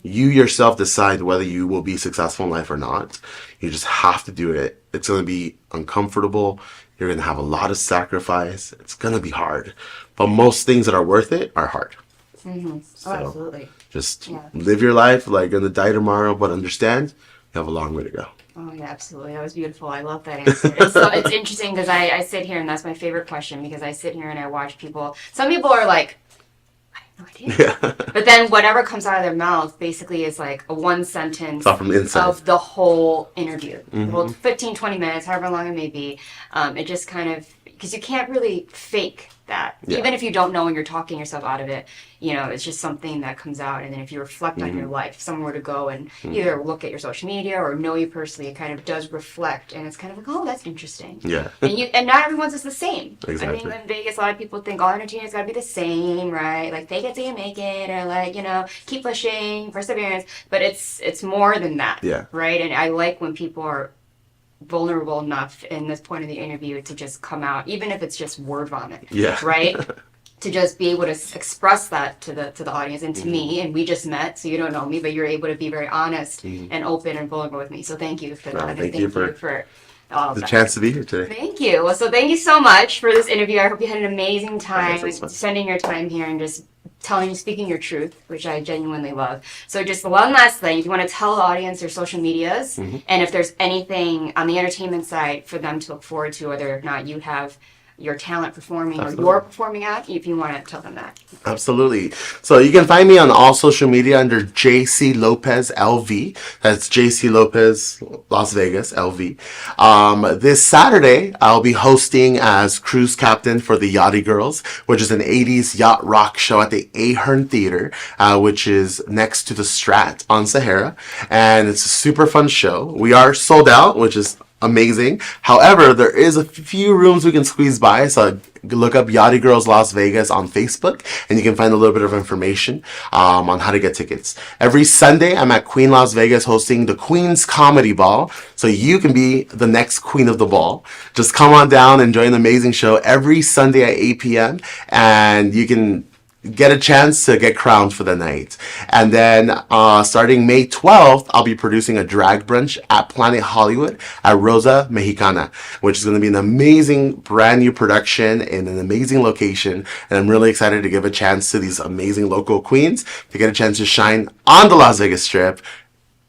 You yourself decide whether you will be successful in life or not. You just have to do it. It's going to be uncomfortable. You're going to have a lot of sacrifice. It's going to be hard. But most things that are worth it are hard. So absolutely. Just live your life like you're going to die tomorrow, but understand you have a long way to go. Oh, yeah, absolutely. That was beautiful. I love that answer. It's interesting because I sit here, and that's my favorite question, because I sit here and I watch people. Some people are like, I have no idea. Yeah. But then whatever comes out of their mouth basically is like a one sentence from the inside of the whole interview. The whole 15, 20 minutes, however long it may be. It just kind of, because you can't really fake that. Yeah. Even if you don't know when you're talking yourself out of it, it's just something that comes out. And then if you reflect on your life, if someone were to go and either look at your social media or know you personally, it kind of does reflect. And it's kind of like, oh, that's interesting. Yeah. And not everyone's is the same. Exactly. I think in Vegas, a lot of people think all entertainment's got to be the same, right? Like, fake it till you make it, or like, keep pushing, perseverance. But it's more than that. Yeah. Right? And I like when people are vulnerable enough in this point of the interview to just come out, even if it's just word vomit. Yeah. Right? To just be able to express that to the audience and to me, and we just met, so you don't know me, but you're able to be very honest and open and vulnerable with me. So thank you for that. Thank you for all of the that. chance to be here today. Thank you. Well, so thank you so much for this interview. I hope you had an amazing time spending your time here and just speaking your truth, which I genuinely love. So just one last thing, if you want to tell the audience your social medias, and if there's anything on the entertainment side for them to look forward to, whether or not you have your talent performing or you're performing at, if you want to tell them that. Absolutely. So you can find me on all social media under JC Lopez LV. That's JC Lopez Las Vegas LV. This Saturday, I'll be hosting as cruise captain for the Yachty Girls, which is an 80s yacht rock show at the Ahern Theater, which is next to the Strat on Sahara. And it's a super fun show. We are sold out, which is amazing. However, there is a few rooms we can squeeze by, so look up Yachty Girls Las Vegas on Facebook, and you can find a little bit of information on how to get tickets. Every Sunday, I'm at Queen Las Vegas hosting the Queen's Comedy Ball, so you can be the next queen of the ball. Just come on down, enjoy an amazing show every Sunday at 8 p.m., and you can get a chance to get crowned for the night. And then starting May 12th, I'll be producing a drag brunch at Planet Hollywood at Rosa Mexicana, which is going to be an amazing brand new production in an amazing location. And I'm really excited to give a chance to these amazing local queens to get a chance to shine on the Las Vegas Strip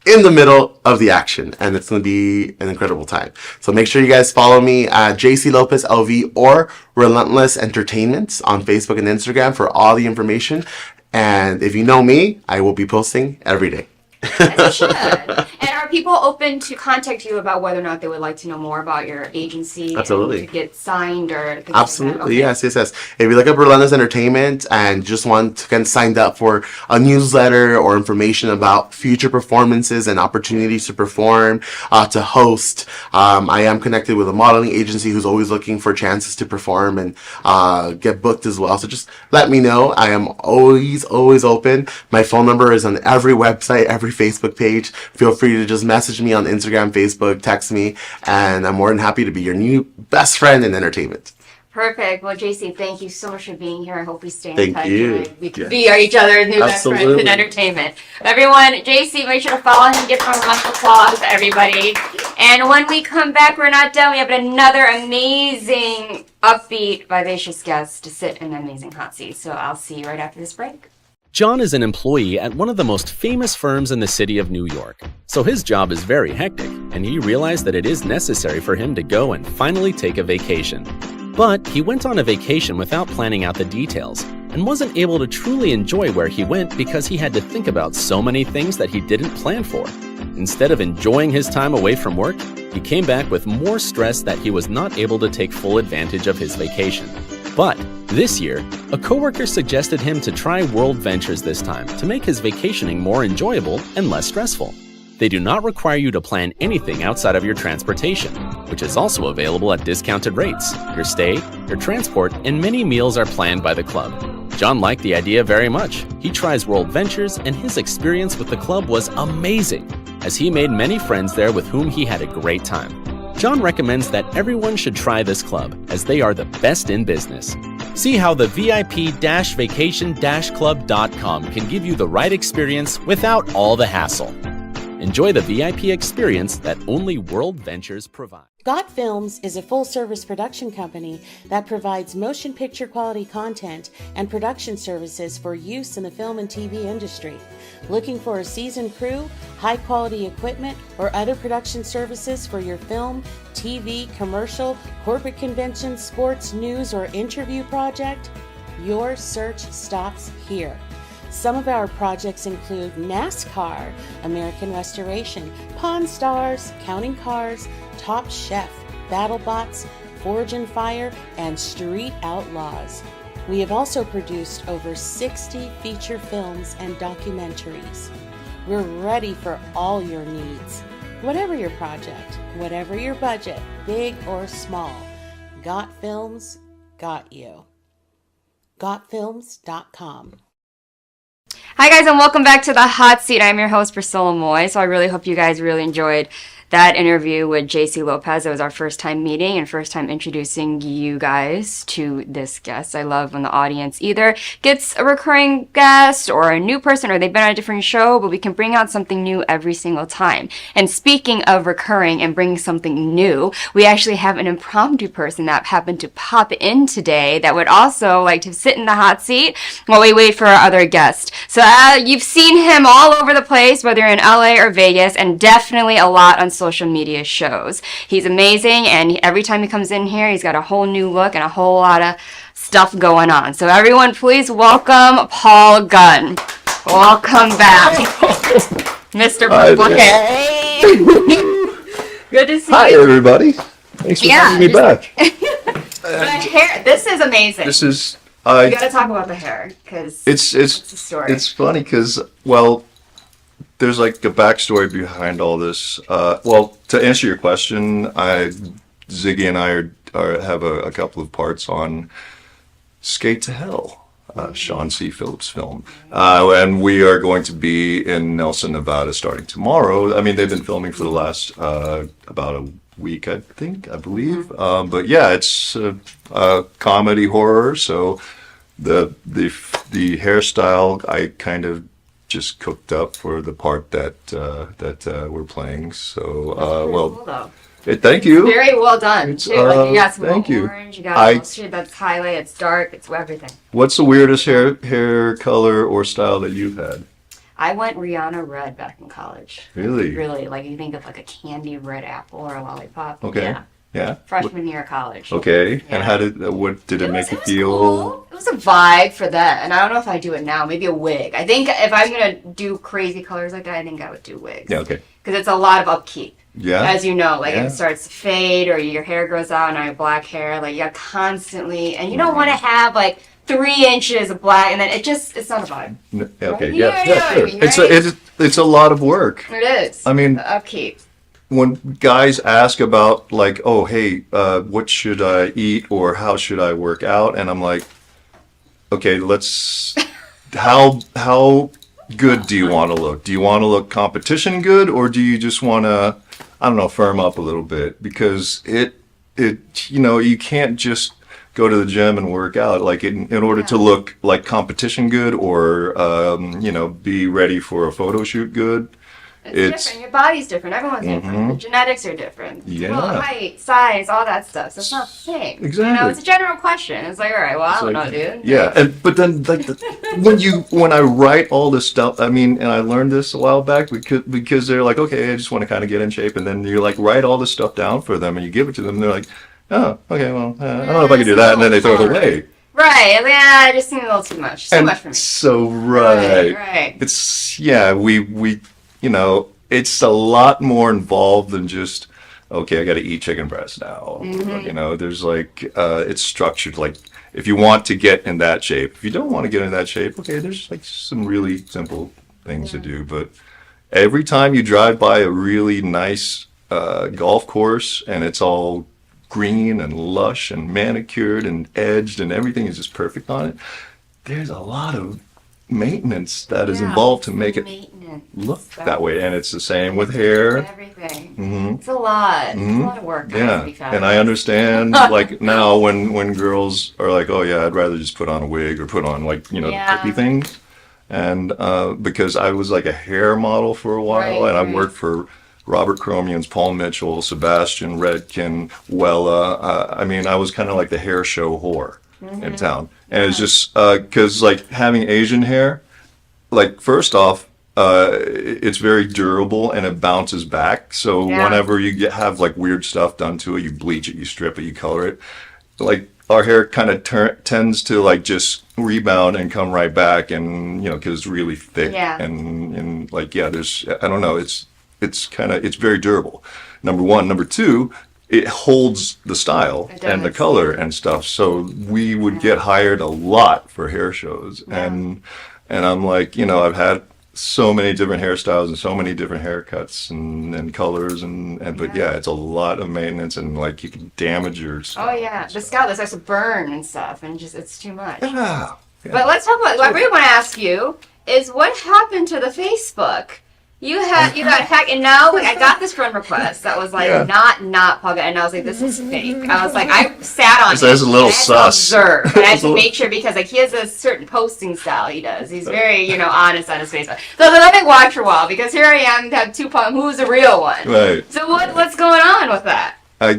in the middle of the action, and it's going to be an incredible time. So make sure you guys follow me at JC Lopez LV or Relentless Entertainment on Facebook and Instagram for all the information. And if you know me, I will be posting every day. As you should. And are people open to contact you about whether or not they would like to know more about your agency? Absolutely. And to get signed or things Absolutely. like that? Okay. Yes. If you look up Relentless Entertainment and just want to get signed up for a newsletter or information about future performances and opportunities to perform, to host, I am connected with a modeling agency who's always looking for chances to perform and get booked as well. So just let me know. I am always open. My phone number is on every website, every Facebook page. Feel free to just message me on Instagram, Facebook, text me, and I'm more than happy to be your new best friend in entertainment. Perfect. Well, JC, thank you so much for being here. I hope we stay in Thank touch. you. And we can Yes. be each other's new best friends in Absolutely. entertainment. Everyone, JC, make sure to follow him. Give him a round of applause, everybody. And when we come back, we're not done. We have another amazing, upbeat, vivacious guest to sit in an amazing hot seat. So I'll see you right after this break. John is an employee at one of the most famous firms in the city of New York. So his job is very hectic, and he realized that it is necessary for him to go and finally take a vacation. But he went on a vacation without planning out the details, and wasn't able to truly enjoy where he went because he had to think about so many things that he didn't plan for. Instead of enjoying his time away from work, he came back with more stress that he was not able to take full advantage of his vacation. But this year, a coworker suggested him to try World Ventures this time to make his vacationing more enjoyable and less stressful. They do not require you to plan anything outside of your transportation, which is also available at discounted rates. Your stay, your transport, and many meals are planned by the club. John liked the idea very much. He tries World Ventures, and his experience with the club was amazing, as he made many friends there with whom he had a great time. John recommends that everyone should try this club, as they are the best in business. See how the VIP-vacation-club.com can give you the right experience without all the hassle. Enjoy the VIP experience that only World Ventures provide. Got Films is a full-service production company that provides motion picture quality content and production services for use in the film and TV industry. Looking for a seasoned crew, high-quality equipment, or other production services for your film, TV, commercial, corporate convention, sports, news, or interview project? Your search stops here. Some of our projects include NASCAR, American Restoration, Pawn Stars, Counting Cars, Top Chef, BattleBots, Forge and Fire, and Street Outlaws. We have also produced over 60 feature films and documentaries. We're ready for all your needs. Whatever your project, whatever your budget, big or small, Got Films got you. GotFilms.com. Hi guys, and welcome back to the hot seat. I'm your host Priscilla Moy. So I really hope you guys really enjoyed that interview with JC Lopez, it was our first time meeting and first time introducing you guys to this guest. I love when the audience either gets a recurring guest or a new person, or they've been on a different show, but we can bring out something new every single time. And speaking of recurring and bringing something new, we actually have an impromptu person that happened to pop in today that would also like to sit in the hot seat while we wait for our other guest. So you've seen him all over the place, whether in LA or Vegas, and definitely a lot on social media shows. He's amazing, and every time he comes in here, he's got a whole new look and a whole lot of stuff going on. So everyone, please welcome Paul Gunn. Welcome back, Mr. Purple Hair. Good to see Hi, you. everybody. Thanks for having me back. The hair, this is amazing. This is You gotta talk about the hair, because it's the story. it's funny because there's like a backstory behind all this. To answer your question, Ziggy and I have a couple of parts on Skate to Hell, Sean C. Phillips' film, and we are going to be in Nelson, Nevada, starting tomorrow. I mean, they've been filming for the last about a week, I believe. But yeah, it's a comedy horror, so the hairstyle I kind of just cooked up for the part that we're playing. So Cool, though. thank you. Very well done, It's, too. Like, you got some thank you. orange, you got a little shade that's highlight, it's dark, it's everything. What's the weirdest hair color or style that you've had? I went Rihanna red back in college. Really? Really, like you think of like a candy red apple or a lollipop. Okay. Yeah. Yeah. Freshman year of college. Okay. Yeah. And how did it make you was feel? Cool. It was a vibe for that, and I don't know if I do it now. Maybe a wig. I think if I'm gonna do crazy colors like that, I think I would do wigs. Yeah. Okay. Because it's a lot of upkeep. Yeah. As you know, like Yeah. it starts to fade, or your hair grows out, and I have black hair. Like you got constantly, and you don't want to have like 3 inches of black, and then it's not a vibe. Okay. Right? Yeah. You know Yeah. what I Sure. mean, It's right? it's a lot of work. It is. I mean, The upkeep. when guys ask about like, oh, hey, what should I eat or how should I work out, and I'm like, okay, how good do you want to look? Do you want to look competition good, or do you just want to, I don't know, firm up a little bit? Because you can't just go to the gym and work out like in order to look like competition good or be ready for a photo shoot good. It's different. Your body's different. Everyone's different. The genetics are different. Yeah. Well, height, size, all that stuff. So it's not the same. Exactly. It's a general question. It's like, all right, well, I don't know, dude. Yeah, but then like when I write all this stuff, I mean, and I learned this a while back because they're like, okay, I just want to kind of get in shape, and then you like write all this stuff down for them, and you give it to them, and they're like, oh, okay, well, I don't know if I can do that, and then they throw it away. Right. Yeah, it just seemed a little too much. Too much for me. So Right. It's we it's a lot more involved than just okay, I got to eat chicken breast now. There's like it's structured like if you want to get in that shape. If you don't want to get in that shape, okay, there's like some really simple things to do. But every time you drive by a really nice golf course and it's all green and lush and manicured and edged and everything is just perfect on it, there's a lot of maintenance that is involved to make it look that way, and it's the same with hair. Everything. It's a lot. It's a lot of work. Yeah, and I understand like now when girls are like, oh yeah, I'd rather just put on a wig or put on like the hippie things, and because I was like a hair model for a while, and I worked for Robert Cromians, Paul Mitchell, Sebastian Redkin, Wella. I mean, I was kind of like the hair show whore in town, and it's just because like having Asian hair, like first off, it's very durable and it bounces back. So whenever you have like weird stuff done to it, you bleach it, you strip it, you color it. Like our hair kind of tends to like just rebound and come right back, and because it's really thick and like there's I don't know, it's very durable. Number one. Number two, it holds the style and the color and stuff. So we would get hired a lot for hair shows, and I'm like, I've had so many different hairstyles and so many different haircuts and colors but it's a lot of maintenance, and like you can damage your scalp. Oh yeah, the scalp starts to burn and stuff, and it's too much. Yeah. But let's talk about what I really want to ask you is what happened to the Facebook You got hacked, and now like I got this friend request that was like not plug, and I was like, this is fake. I was like, I sat on it. There's a little and I had to sus. observe, and I had to make sure because like he has a certain posting style he does. He's very honest on his Facebook. So then let me watch for a while because here I am to have two who's the real one. Right. So what's going on with that? I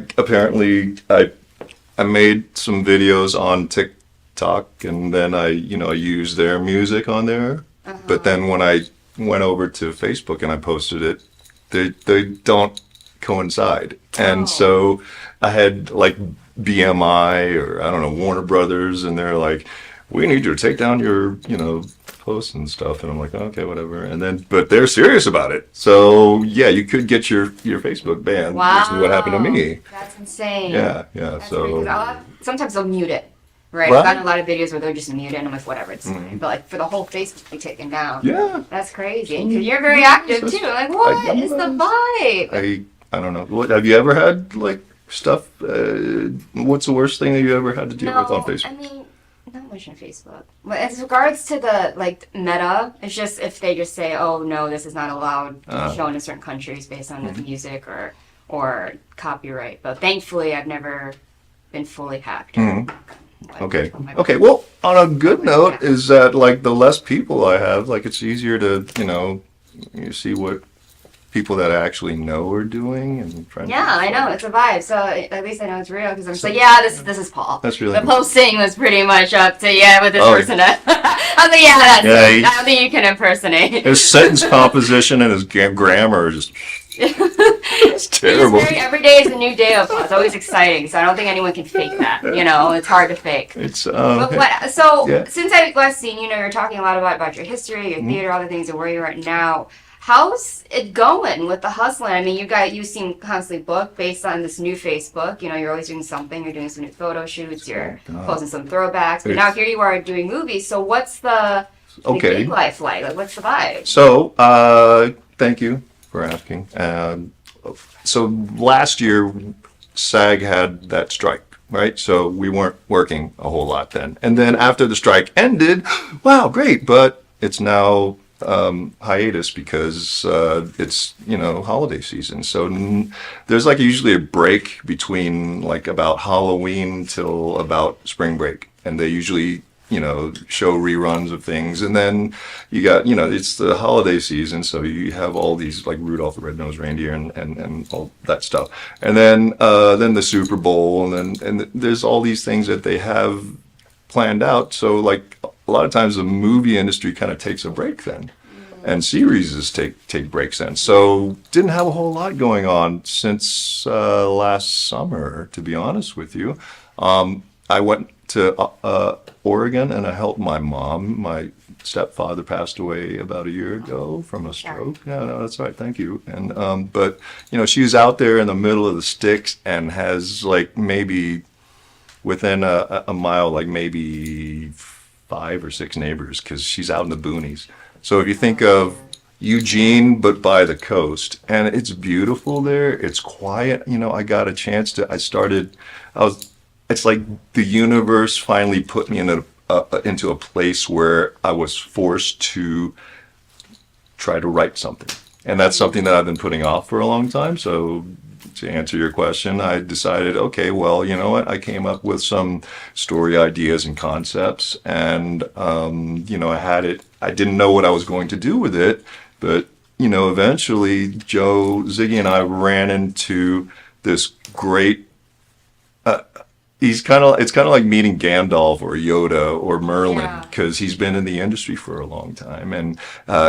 made some videos on TikTok, and then I used their music on there. But then when I went over to Facebook and I posted it, they don't coincide. And so I had like BMI or I don't know, Warner Brothers, and they're like, we need you to take down your, posts and stuff. And I'm like, okay, whatever. And then, but they're serious about it. So yeah, you could get your Facebook banned. Wow. Which is what happened to me. That's insane. Yeah. That's So weird, 'cause sometimes they'll mute it. Right, Right. I've gotten a lot of videos where they're just muted, and I'm like, whatever, it's fine. But like for the whole Facebook be taken down. yeah, That's crazy. And 'cause you're very active too. Like, what is the vibe? I don't know. What have you ever had like stuff? What's the worst thing that you ever had to deal with on Facebook? I mean, not much on Facebook. But as regards to the like Meta, it's just if they just say, oh no, this is not allowed to be shown in certain countries based on the music or copyright. But thankfully, I've never been fully hacked. Okay. Well, on a good note is that like the less people I have, like it's easier to you see what people that I actually know are doing and trying. Yeah, I know it's a vibe. So at least I know it's real because I'm just like, yeah, this is Paul. That's really the good. posting was pretty much up to with this Oh. person. I was like, yeah, that's it. I don't think you can impersonate. His sentence composition and his grammar are just it's terrible. Every day is a new day of Paul. It's always exciting. So I don't think anyone can fake that. It's hard to fake. It's But since I've last seen you're talking a lot about your history, your theater, all the things, and where you're at now. How's it going with the hustling? I mean, you seem constantly booked based on this new Facebook. You're always doing something. You're doing some new photo shoots. You're posting some throwbacks. But now here you are doing movies. So what's the big life like? Like, what's the vibe? So, thank you for asking. So last year, SAG had that strike, right? So we weren't working a whole lot then. And then after the strike ended, wow, great, but it's now hiatus because it's holiday season. So there's like usually a break between like about Halloween till about spring break, and they usually show reruns of things, and then you got it's the holiday season, so you have all these like Rudolph the Red-Nosed Reindeer and all that stuff, and then the Super Bowl, and there's all these things that they have planned out. So like a lot of times the movie industry kind of takes a break then, and series take breaks then. So didn't have a whole lot going on since last summer, to be honest with you. I went to Oregon and I helped my mom. My stepfather passed away about a year ago from a stroke. No, that's all right. Thank you. And but she's out there in the middle of the sticks and has like maybe within a mile, like maybe 5 or 6 neighbors, because she's out in the boonies. So if you think of Eugene, but by the coast, and it's beautiful there. It's quiet. I got a chance to. It's like the universe finally put me into a place where I was forced to try to write something, and that's something that I've been putting off for a long time. So to answer your question, I decided, okay, well, you know what? I came up with some story ideas and concepts, and I had it. I didn't know what I was going to do with it, but eventually Ziggy and I ran into this great. It's kind of like meeting Gandalf or Yoda or Merlin, because he's been in the industry for a long time. And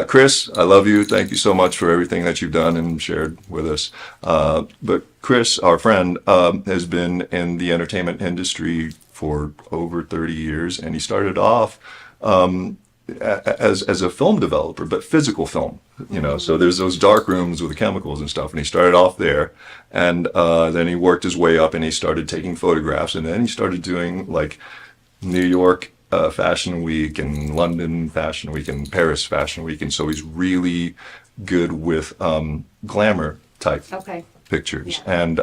Chris, I love you. Thank you so much for everything that you've done and shared with us. But Chris, our friend, has been in the entertainment industry for over 30 years, and he started off as a film developer, but physical film, so there's those dark rooms with the chemicals and stuff, and he started off there, and then he worked his way up and he started taking photographs, and then he started doing like New York Fashion Week and London Fashion Week and Paris Fashion Week, and so he's really good with glamour type pictures. And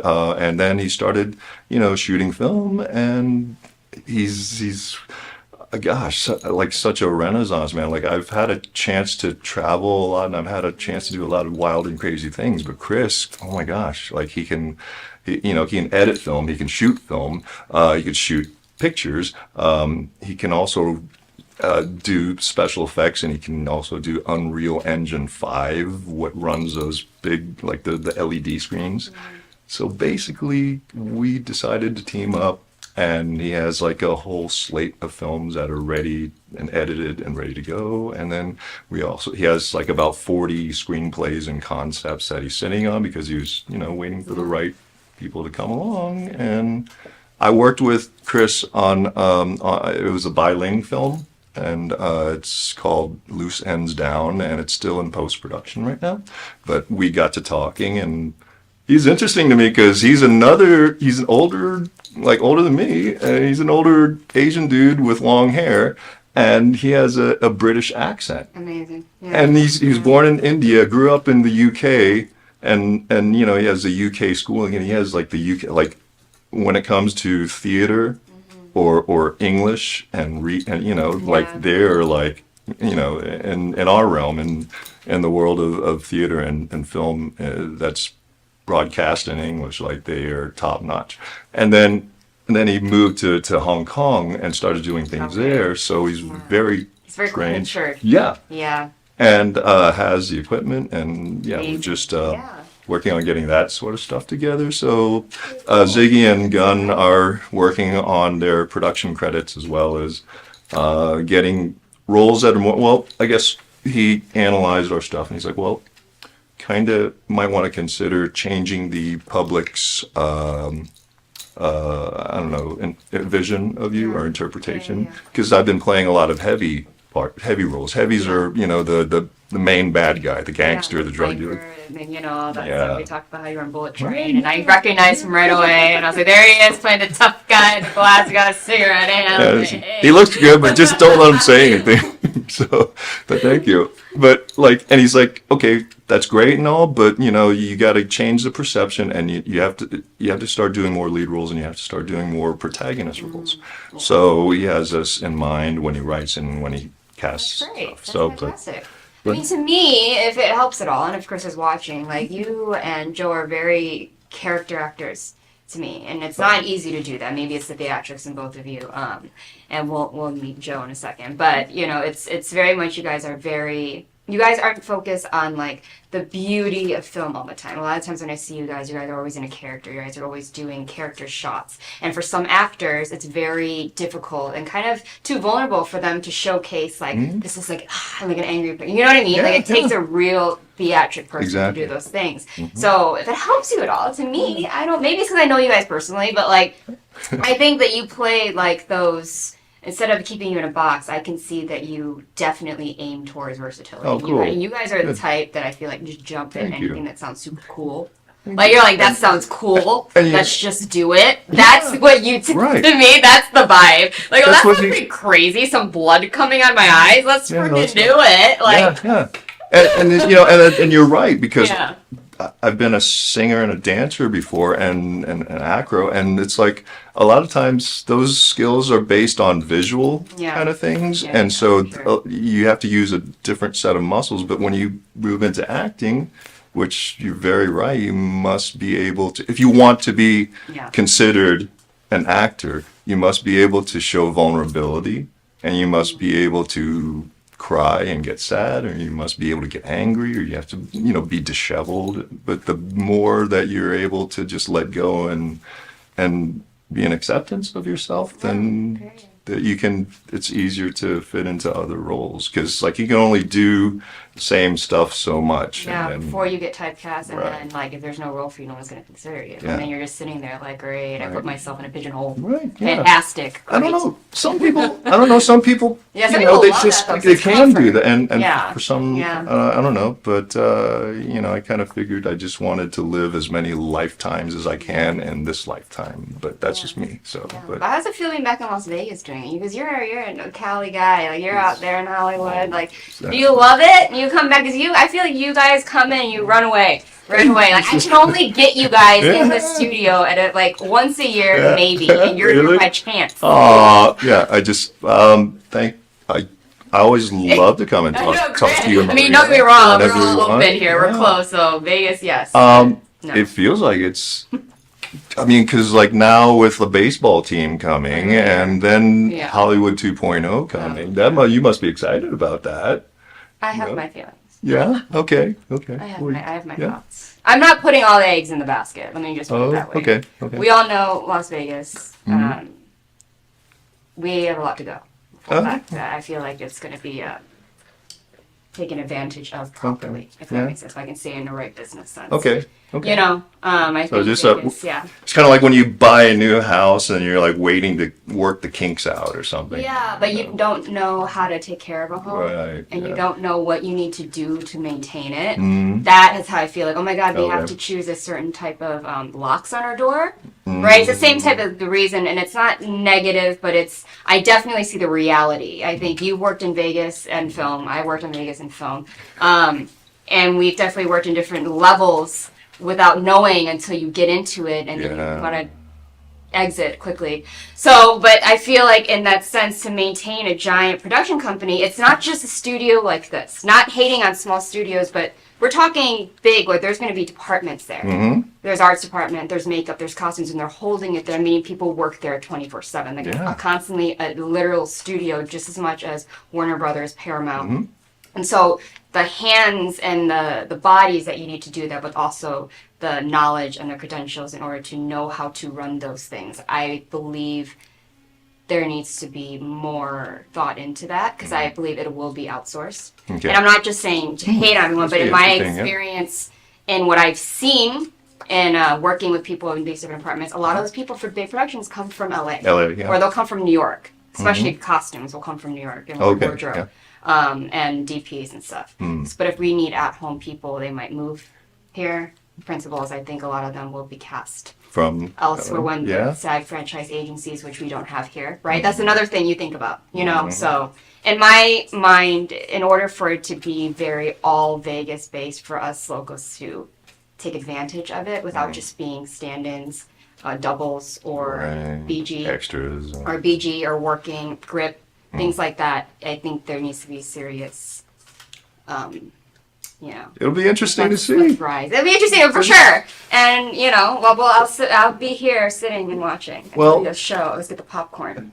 then he started shooting film, and he's gosh, like such a renaissance, man. Like I've had a chance to travel a lot, and I've had a chance to do a lot of wild and crazy things. But Chris, oh my gosh, like he can edit film, he can shoot film, he can shoot pictures. He can also do special effects, and he can also do Unreal Engine 5, what runs those big, like the LED screens. So basically, we decided to team up, and he has like a whole slate of films that are ready and edited and ready to go. And then he has like about 40 screenplays and concepts that he's sitting on, because he was, waiting for the right people to come along. And I worked with Chris on it was a bilingual film, and it's called Loose Ends Down, and it's still in post-production right now. But we got to talking, and he's interesting to me because he's older than me. He's an older Asian dude with long hair, and he has a British accent. Amazing. Yeah. And he was born in India, grew up in the UK, and he has the UK schooling, and he has like the UK, like when it comes to theater or English like they're like, in our realm, in the world of theater and film, that's broadcast in English, like they are top notch. And then he moved to Hong Kong and started doing things there. So he's very trained. cultured. Yeah. Yeah. And has the equipment, and we're just working on getting that sort of stuff together. So Ziggy and Gunn are working on their production credits, as well as getting roles that are more, well, I guess he analyzed our stuff, and he's like, well, kind of might want to consider changing the public's vision of you or interpretation, because I've been playing a lot of heavy roles. Heavies are the main bad guy, the gangster, the drug dealer. And all that stuff. We talked about how you were on Bullet Train, and I recognized him right away, and I was like, there he is, playing the tough guy, the glass, got a cigarette in hand. Yeah, he looks good, but just don't let him say anything. So, but thank you. But and he's like, okay, that's great and all, but you got to change the perception, and you have to start doing more lead roles, and you have to start doing more protagonist roles. So he has us in mind when he writes and when he casts stuff. That's fantastic. I mean, to me, if it helps at all, and if Chris is watching, like, you and Joe are very character actors to me, and it's not easy to do that. Maybe it's the theatrics in both of you, and we'll meet Joe in a second. But it's very much, you guys aren't focused on like the beauty of film all the time. A lot of times when I see you guys are always in a character. You guys are always doing character shots. And for some actors, it's very difficult and kind of too vulnerable for them to showcase like, this is like, I'm like an angry person. You know what I mean? Yeah, like it takes a real theatric person to do those things. So if it helps you at all, to me, maybe it's because I know you guys personally, but like, I think that you play like those. Instead of keeping you in a box, I can see that you definitely aim towards versatility. Oh, cool. You guys are the type that I feel like just jump in anything that sounds super cool. Like, you're like, that sounds cool. Let's just do it. That's what you, to me, that's the vibe. Like, that sounds pretty crazy. Some blood coming out of my eyes. Let's freaking do it. Like, and you're right, because I've been a singer and a dancer before, and an acro, and it's like a lot of times those skills are based on visual kind of things, and so you have to use a different set of muscles. But when you move into acting, which you're very right, you must be able to, if you want to be considered an actor, you must be able to show vulnerability, and you must be able to cry and get sad, or you must be able to get angry, or you have to be disheveled. But the more that you're able to just let go and be an acceptance of yourself, then that it's easier to fit into other roles, because like you can only do the same stuff so much. Before you get typecast, and then like if there's no role for you, no one's going to consider you, and then you're just sitting there like, great, I put myself in a pigeonhole. Fantastic. I don't know, some people they just they can do that, and for some I don't know, but I kind of figured I just wanted to live as many lifetimes as I can in this lifetime, but that's just me. So but how's it feel being back in Las Vegas doing it? Because you're a Cali guy, like you're out there in Hollywood, like do you love it? You come back, because I feel like you guys come in and you run away. right away. Like, I can only get you guys in the studio at like once a year, maybe, and you're Really? my chance. Yeah, I just I always love to come and talk to you. I mean, don't get me wrong, we're Whenever you all want. open here. We're Yeah. close, so Vegas, yes. No. It feels like it's. I mean, because like now with the baseball team coming, and then Yeah. Hollywood 2.0 coming, you must be excited about that. I have my feelings. Yeah. Okay. Okay. I have my yeah. thoughts. I'm not putting all the eggs in the basket. Let me just put it Oh. that way. Okay. Okay. We all know Las Vegas. Mm-hmm. We have a lot to go. Oh. I feel like it's going to be taken advantage of properly, if that Yeah. makes sense. If I can say it in the right business sense. Okay. Okay. You know, I think just, Vegas, yeah. It's kind of like when you buy a new house and you're like waiting to work the kinks out or something. Yeah, but you don't know how to take care of a home, Right, and you yeah. don't know what you need to do to maintain it. Mhm. That is how I feel like, oh my God, we Okay. have to choose a certain type of locks on our door, Mm-hmm. right? It's the same type of the reason, and it's not negative, but I definitely see the reality. I think you worked in Vegas and film. I worked in Vegas and film. And we've definitely worked in different levels without knowing until you get into it, and then you Yeah. want to exit quickly. So, but I feel like in that sense, to maintain a giant production company, it's not just a studio like this. Not hating on small studios, but we're talking big, where there's going to be departments there. Mm-hmm. There's arts department, there's makeup, there's costumes, and they're holding it there. Meaning people work there 24/7. They're Yeah. constantly a literal studio, just as much as Warner Brothers, Paramount. Mm-hmm. And so the hands and the bodies that you need to do that, but also the knowledge and the credentials in order to know how to run those things. I believe there needs to be more thought into that, because I believe it will be outsourced. Okay. And I'm not just saying to hate on everyone, but in That's my interesting, yeah. experience and what I've seen in working with people in these different departments, a lot of those people for big productions come from LA. LA, yeah. Or they'll come from New York. Especially costumes will come from New York and Okay, wardrobe. yeah. And DPs and stuff. But if we need at-home people, they might move here. Principals, I think a lot of them will be cast From elsewhere when yeah. the SAG franchise agencies, which we don't have here, right? That's another thing you think about, you know? So in my mind, in order for it to be very all Vegas based for us locals to take advantage of it without just being stand-ins, doubles, or Right. BG Extras. or BG or working grip, things like that. I think there needs to be serious, you know. It'll be interesting to let's see. rise. It'll be interesting for sure. And you know, I'll be here sitting and watching. Well- the show. Let's get the popcorn.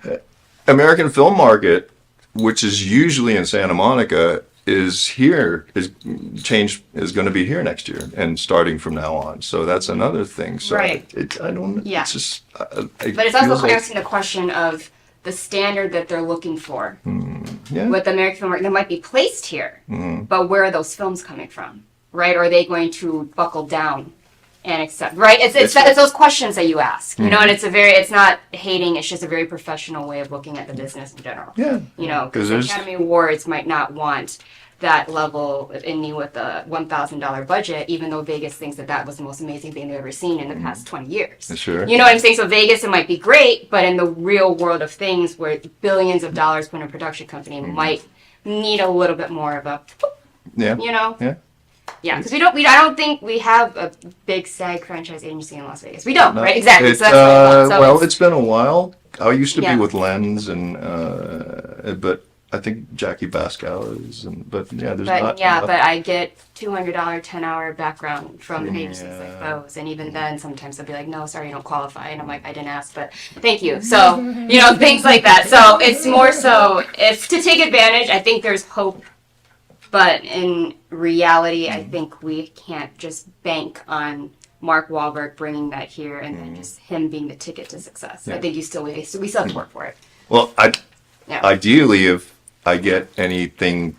American Film Market, which is usually in Santa Monica, is going to be here next year and starting from now on. So that's another thing. So Right. I don't. Yeah. It's just. But it's also asking the question of the standard that they're looking for. Yeah. With the American film market, they might be placed here, but where are those films coming from, right? Are they going to buckle down and accept, right? It's those questions that you ask, you know, and it's not hating, it's just a very professional way of looking at the business in general. Yeah. You know, 'Cause because the there's- Academy Awards might not want that level in me with a $1,000 budget, even though Vegas thinks that was the most amazing thing they've ever seen in the past 20 years. Sure. You know what I'm saying? So Vegas, it might be great, but in the real world of things where billions of dollars put in a production company might need a little bit more of a, Yeah. you know? Yeah. Yeah, because I don't think we have a big SAG franchise agency in Las Vegas. We don't, right? Exactly. It's, So that's what I thought. So it's been a while. I used to Yeah. be with Lens, and but I think Jackie Bascal is, but yeah, there's not. but I get $200 10-hour background from agencies like those, and even then sometimes they'll be like, no, sorry, you don't qualify, and I'm like, I didn't ask, but thank you. So you know, things like that. So it's more so if to take advantage. I think there's hope, but in reality, I think we can't just bank on Mark Wahlberg bringing that here and then just him being the ticket to success. I think we still have to work for it. Well, Yeah. ideally, if I get anything,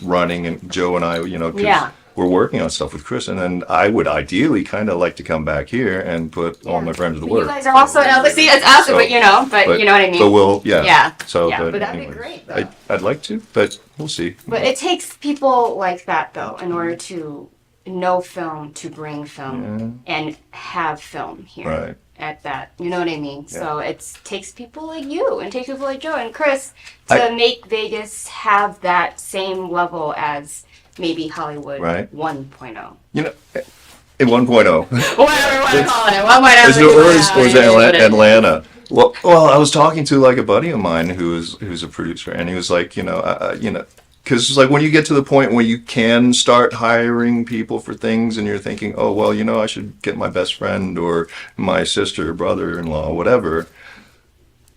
running, and Joe and I, 'cause Yeah. we're working on stuff with Chris, and then I would ideally kind of like to come back here and put all my friends to You work. guys are also see that's awesome, but you know what I mean. But we'll, yeah. Yeah. So, Yeah, but but that'd be anyways, great, though. I'd like to, but we'll see. But it takes people like that, though, in order to know film, to bring film, and have film here Right. at that. You know what I mean? So it takes people like you and takes people like Joe and Chris to make Vegas have that same level as maybe Hollywood Right. 1.0. in 1.0. Whatever you want to call it. 1.0. Or is it Atlanta? Well, I was talking to like a buddy of mine who's a producer, and he was like, because it's like when you get to the point where you can start hiring people for things, and you're thinking, oh well, I should get my best friend or my sister, brother-in-law, whatever.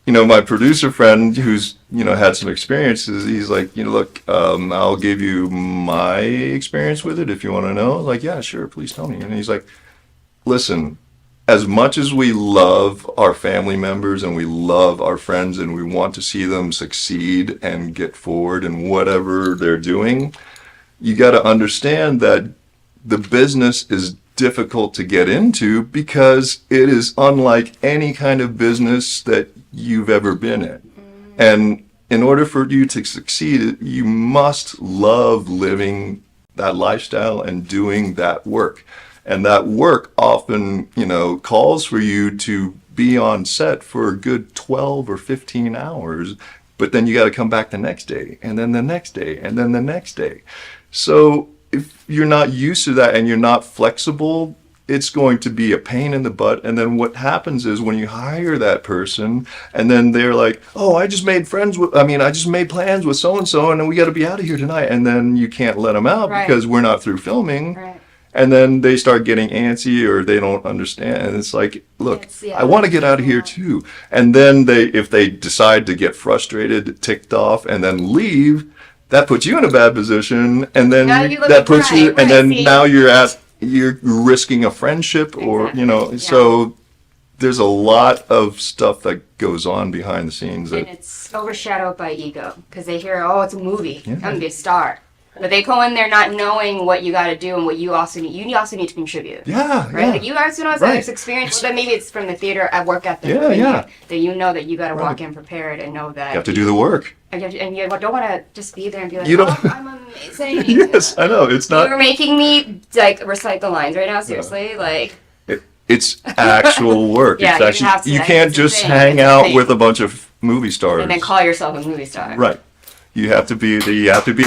My producer friend who's, had some experiences, he's like, look, I'll give you my experience with it if you want to know. Like, yeah, sure, please tell me. And he's like, listen, as much as we love our family members and we love our friends and we want to see them succeed and get forward in whatever they're doing, you got to understand that the business is difficult to get into because it is unlike any kind of business that you've ever been in. And in order for you to succeed, you must love living that lifestyle and doing that work. And that work often, calls for you to be on set for a good 12 or 15 hours, but then you got to come back the next day, and then the next day, and then the next day. So if you're not used to that and you're not flexible, it's going to be a pain in the butt. And then what happens is when you hire that person and then they're like, oh, I just made plans with so-and-so and then we got to be out of here tonight. And then you can't let them out because we're not through filming. Right. And then they start getting antsy or they don't understand. And it's like, look, I want to get out of here too. And then if they decide to get frustrated, ticked off, and then leave, that puts you in a bad position. And then that puts you, and then now you're risking a friendship or, so there's a lot of stuff that goes on behind the scenes. And it's overshadowed by ego because they hear, oh, it's a movie. I'm going to be a star. But they go in there not knowing what you got to do and what you also need. You also need to contribute. Yeah. Right? Yeah. Like you also know this experience, but maybe it's from the theater at work ethic. That you know that you got to walk in prepared and know that. You have to do the work. And you don't want to just be there and be like, I'm amazing. Yes, I know. It's not. You're making me recite the lines right now, seriously. It's actual work. Yeah, it's actually, you can't just hang out with a bunch of movie stars. And then call yourself a movie star. Right. You have to be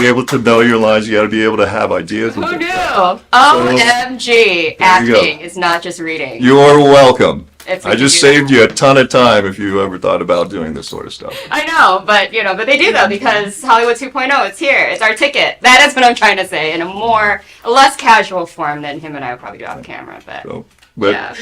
able to know your lines. You got to be able to have ideas. Who knew? OMG. Acting is not just reading. You're welcome. I just saved you a ton of time if you ever thought about doing this sort of stuff. I know, but they do though because Hollywood 2.0, it's here. It's our ticket. That is what I'm trying to say in a less casual form than him and I would probably do off camera. But yeah.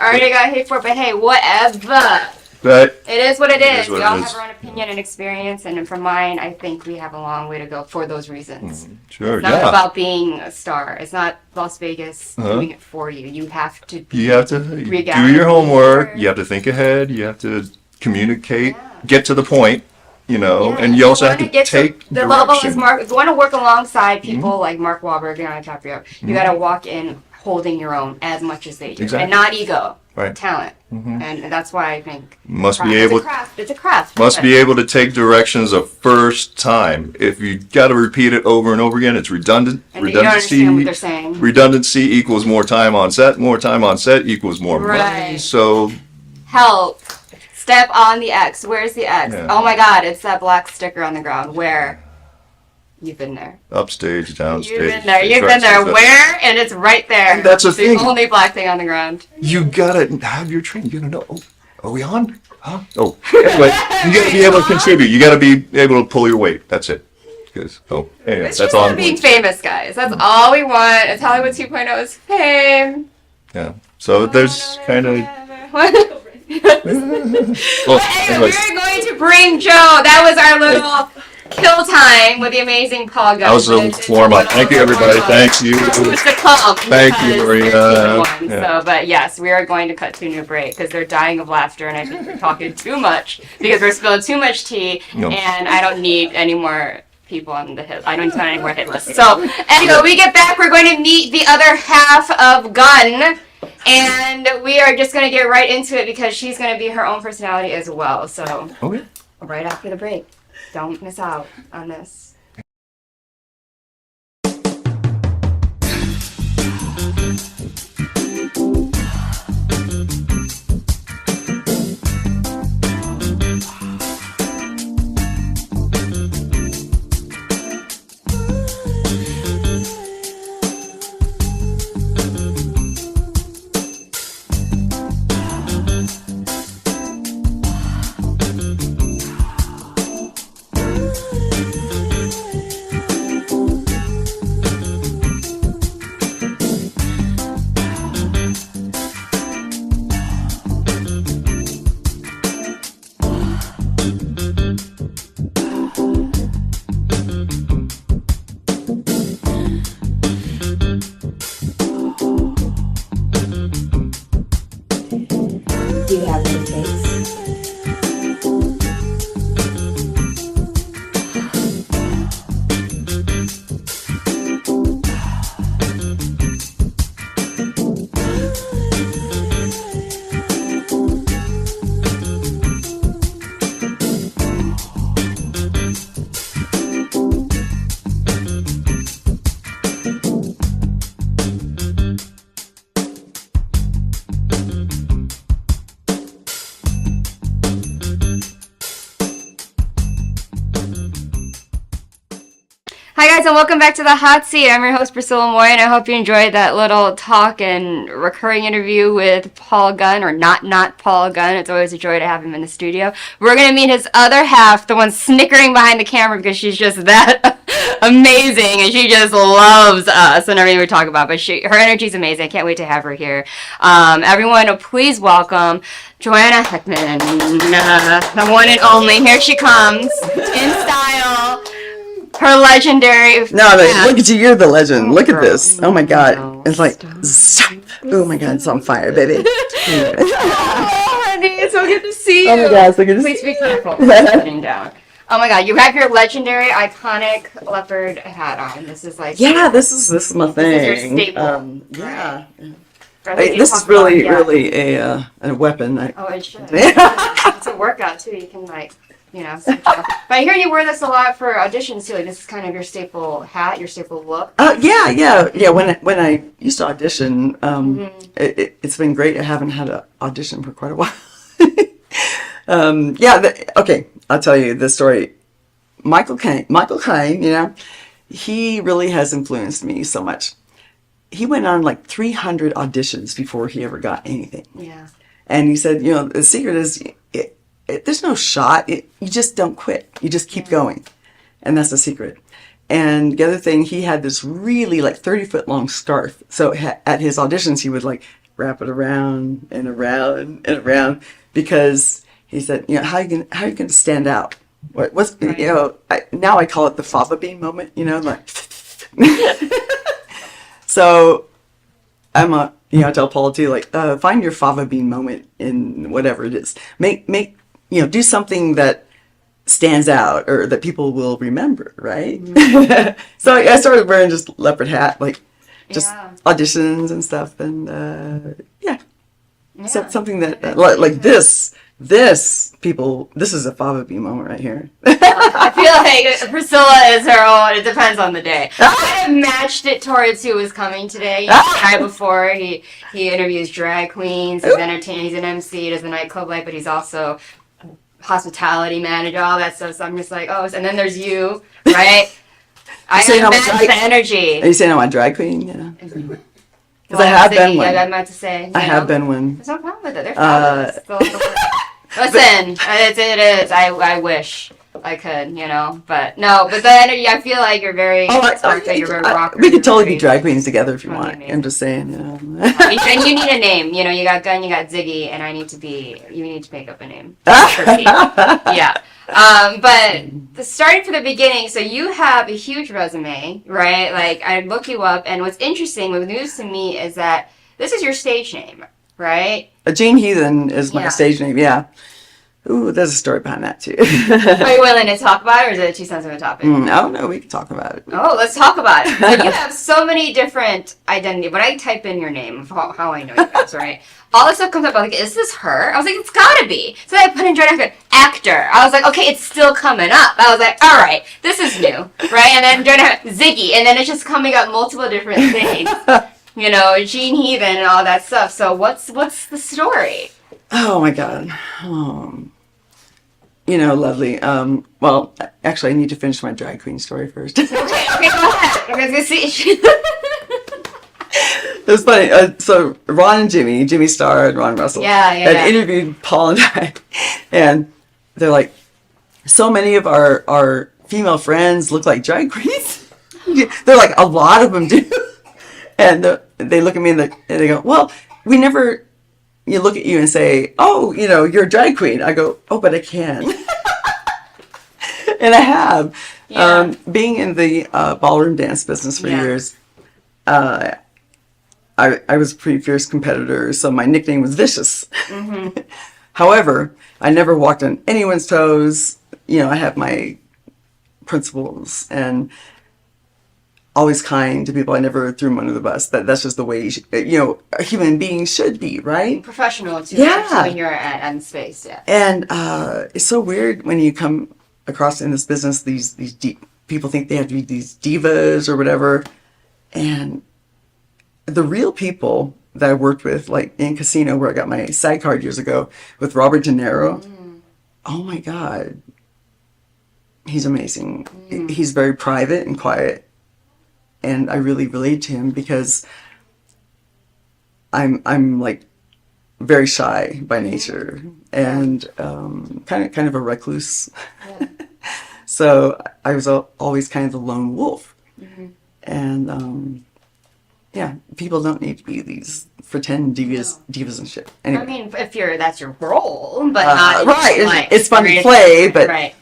Already got hate for it, but hey, whatever. But it is what it is. We all have our own opinion and experience, and for mine, I think we have a long way to go for those reasons. Sure, it's not about being a star. It's not Las Vegas doing it for you. You have to do your homework. You have to think ahead. You have to communicate, get to the point, and you also have to take the direction. level is if you want to work alongside people like Mark Wahlberg and DiCaprio, you got to walk in holding your own as much as they do, and not ego. Right. Talent, and that's why I think it's a craft. Must be able to take directions a first time. If you got to repeat it over and over again, it's redundant. And you don't understand what they're saying. Redundancy equals more time on set. More time on set equals more money. So help. Step on the X. Where's the X? Yeah. Oh my God! It's that black sticker on the ground. Where? You've been there. Upstage, downstage. You've been there. You've been there. Where? And it's right there. And that's a thing. The only black thing on the ground. You gotta have your training. You gotta know. Oh, are we on? Huh? Oh, anyway, you gotta be able to contribute. You gotta be able to pull your weight. That's it. Anyway, it's that's all. Being famous, guys. That's all we want. It's Hollywood 2.0 is fame. Yeah. So there's kind of. Anyway, we're going to bring Joe. That was our little kill time with the amazing Paul Gunn. That was a warm up. Thank you, everybody. Thank you. Thank you, Maria. So, but yes, we are going to cut to a new break because they're dying of laughter, and I think we're talking too much because we're spilling too much tea, and I don't need any more people on the hit. I don't need any more hit lists. So, anyway, when we get back, we're going to meet the other half of Gunn. And we are just going to get right into it because she's going to be her own personality as well. So, right after the break. Don't miss out on this. Do you have any takes? Hi guys, and welcome back to the Hot Seat. I'm your host Priscilla Moy, and I hope you enjoyed that little talk and recurring interview with Paul Gunn, or not Paul Gunn. It's always a joy to have him in the studio. We're gonna meet his other half, the one snickering behind the camera because she's just that amazing and she just loves us and everything we talk about. But her energy's amazing. I can't wait to have her here. Everyone, please welcome Joanna Heckman, the one and only. Here she comes in style. Her legendary. No, look at you. You're the legend. Look at this. Oh my God. No, It's like, zap. Oh my God. It's on fire, baby. Oh, honey, it's so good to see you. Oh my God. So good to Please see be careful. Sitting down. Oh my God, you have your legendary, iconic leopard hat on. This is like. Yeah, this is my thing. This is your staple. Yeah. This is really a weapon. Oh, it should. It's a workout too. You can switch up. But I hear you wear this a lot for auditions too. Like this is kind of your staple hat, your staple look. Yeah. When I used to audition, it's been great. I haven't had an audition for quite a while. Okay, I'll tell you the story. Michael Caine, he really has influenced me so much. He went on like 300 auditions before he ever got anything. Yeah. And he said, the secret is there's no shot. You just don't quit. You just keep going. And that's the secret. And the other thing, he had this really like 30-foot long scarf. So at his auditions, he would like wrap it around and around and around because he said, how are you going to stand out? Now I call it the fava bean moment, like. So I tell Paul too, like, find your fava bean moment in whatever it is. Make do something that stands out or that people will remember, right? Mm-hmm. So I started wearing just leopard hat, like just auditions and stuff, and so something that like this is a fava bean moment right here. I feel like Priscilla is her own. It depends on the day. I kind of matched it towards who was coming today. The night before, he interviews drag queens. He's entertaining. He's an MC. He does a nightclub life, but he's also hospitality manager, all that stuff. So I'm just like, and then there's you, right? I match the energy. Are you saying I'm a drag queen? Yeah. Because I have been one. I meant to say. I have been one. There's no problem with it. They're fabulous. Listen, it is. I wish I could, but no. But the energy, I feel like you're very you're very rocker. We could totally be drag queens together if you want. Amazing. I'm just saying, And you need a name. You got Gunn, you got Ziggy, and you need to make up a name. Yeah. But starting from the beginning, so you have a huge resume, right? Like, I look you up, and what's interesting, what's news to me is that this is your stage name, right? Gene Heathen is my stage name, yeah. Ooh, there's a story behind that, too. Are you willing to talk about it, or is it too sensitive a topic? I don't know, we can talk about it. Oh, let's talk about it. So you have so many different identities. When I type in your name, how I know you guys, right? All this stuff comes up, I'm like, is this her? I was like, it's gotta be. So I put in Jordan actor. I was like, okay, it's still coming up. I was like, all right, this is new, right? And then Jordan Ziggy, and then it's just coming up multiple different things. Gene Heathen and all that stuff. So what's the story? Oh my God. Lovely. Well, actually, I need to finish my drag queen story first. Okay, go ahead. I'm gonna see. It was funny. So Ron and Jimmy Starr and Ron Russell had interviewed Paul and I, and they're like, so many of our female friends look like drag queens. They're like, a lot of them do. And they look at me and they go, well, we never look at you and say, oh, you're a drag queen. I go, oh, but I can. And I have. Yeah. Being in the ballroom dance business for years, I was a pretty fierce competitor, so my nickname was Vicious. Mm-hmm. However, I never walked on anyone's toes. You know, I have my principles and always kind to people. I never threw them under the bus. That's just the way, a human being should be, right? Professional too. Yeah. Especially when you're at end space. Yeah. And it's so weird when you come across in this business, these people think they have to be these divas or whatever. And the real people that I worked with, like in Casino, where I got my SAG card years ago with Robert De Niro. Oh my God. He's amazing. He's very private and quiet. And I really relate to him because I'm like very shy by nature and kind of a recluse. Yeah. So I was always kind of the lone wolf. And people don't need to be these pretend divas and shit. Anyway. I mean, if that's your role, but not right. Like, it's fun to play, but right.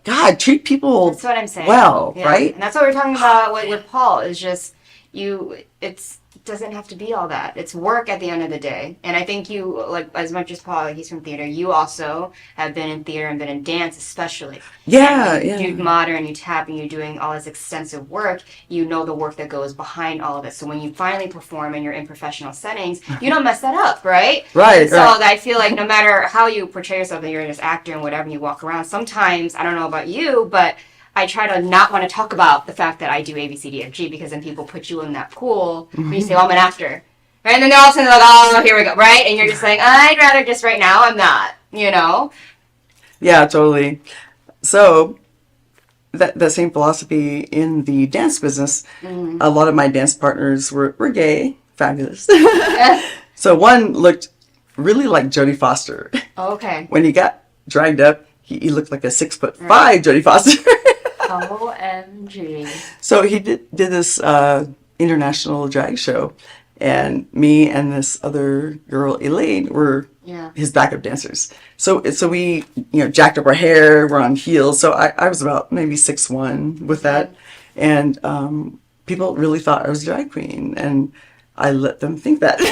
God, treat people. That's what I'm saying. Well, yeah. right? And that's what we're talking about with Paul. Is just it doesn't have to be all that. It's work at the end of the day. And I think you, like, as much as Paul, like, he's from theater, you also have been in theater and been in dance especially. Yeah, and, like, you do modern, you tap, and you're doing all this extensive work. You know the work that goes behind all of it. So when you finally perform and you're in professional settings, you don't mess that up, right? Right. And so I feel like no matter how you portray yourself, that you're this actor and whatever, and you walk around, sometimes, I don't know about you, but I try to not want to talk about the fact that I do ABCDFG because then people put you in that pool where you say, well, I'm an actor. Right? And then they're all of a sudden like, oh, here we go, right? And you're just like, I'd rather just right now, I'm not, you know? Yeah, totally. So that same philosophy in the dance business, a lot of my dance partners were gay, fabulous. So one looked really like Jodie Foster. Oh, okay. When he got dragged up, he looked like a 6'5" Jodie Foster. OMG. So he did this international drag show, and me and this other girl, Elaine, were his backup dancers. So we, jacked up our hair, we're on heels. So I was about maybe 6'1" with that. And people really thought I was a drag queen, and I let them think that. You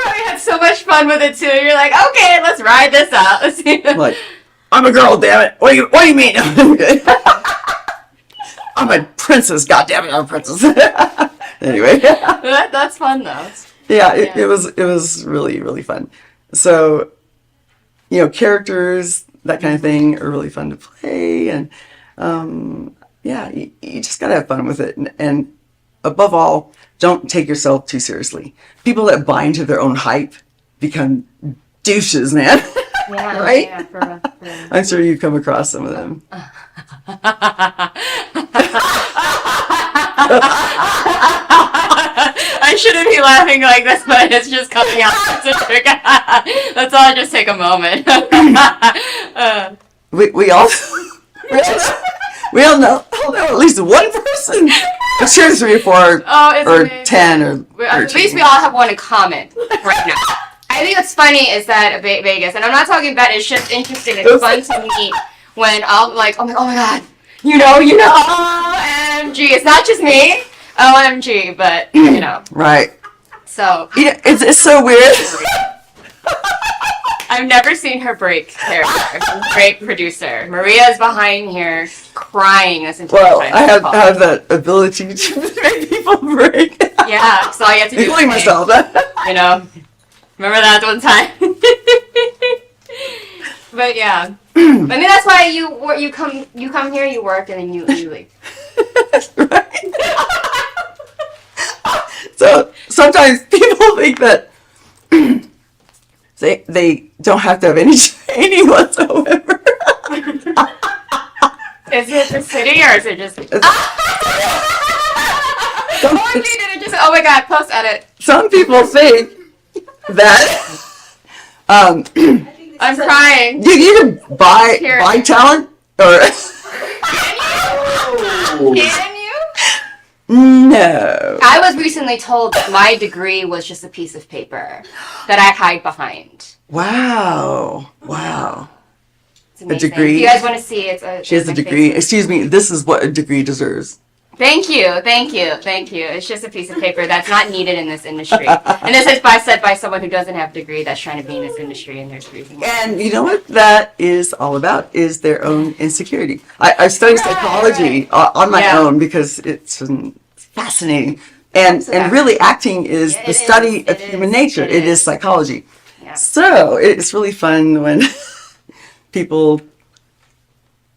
probably had so much fun with it too. You're like, okay, let's ride this out. Let's see. Like, I'm a girl, damn it. What do you mean? I'm a princess, goddammit, I'm a princess. Anyway. That's fun though. It was really, really fun. So, characters, that kind of thing are really fun to play. And you just gotta have fun with it. And above all, don't take yourself too seriously. People that buy into their own hype become douches, man. Yeah, right? Yeah, for real. I'm sure you've come across some of them. I shouldn't be laughing like this, but it's just coming out. Let's all just take a moment. We all know at least one person. I'm sure 3 or 4 or amazing. 10 or 13. At least we all have one in common right now. I think what's funny is that Vegas, and I'm not talking about it's just interesting. It's fun to meet when I'm like, oh my god, OMG, it's not just me, OMG, but Right. So it's so weird. I've never seen her break character. Great producer. Maria's behind here crying this entire time. I have that ability to make people break. Yeah, so I get to do including myself. Remember that one time? But yeah, I mean that's why you come here, you work, and then you leave. Right. So sometimes people think that they don't have to have any training whatsoever. Is it the city or is it just? Oh my god! Post edit. Some people think that I'm crying. you can buy talent or. Can you? No. I was recently told that my degree was just a piece of paper that I hide behind. Wow. It's amazing. degree. If you guys want to see, She has a degree. Excuse me, this is what a degree deserves. Thank you. It's just a piece of paper that's not needed in this industry. And this is said by someone who doesn't have a degree that's trying to be in this industry, and there's reasons. And you know what that is all about, is their own insecurity. I studied psychology on my own because it's fascinating. And really acting is the study of human nature. It is psychology. Yeah. So it's really fun when people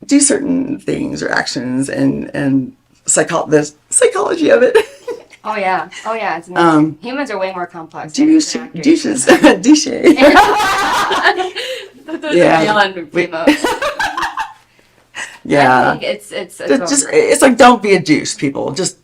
do certain things or actions and the psychology of it. Oh yeah, it's amazing. Humans are way more complex. Douche. Yeah. I think it's like, don't be a douche, people. Just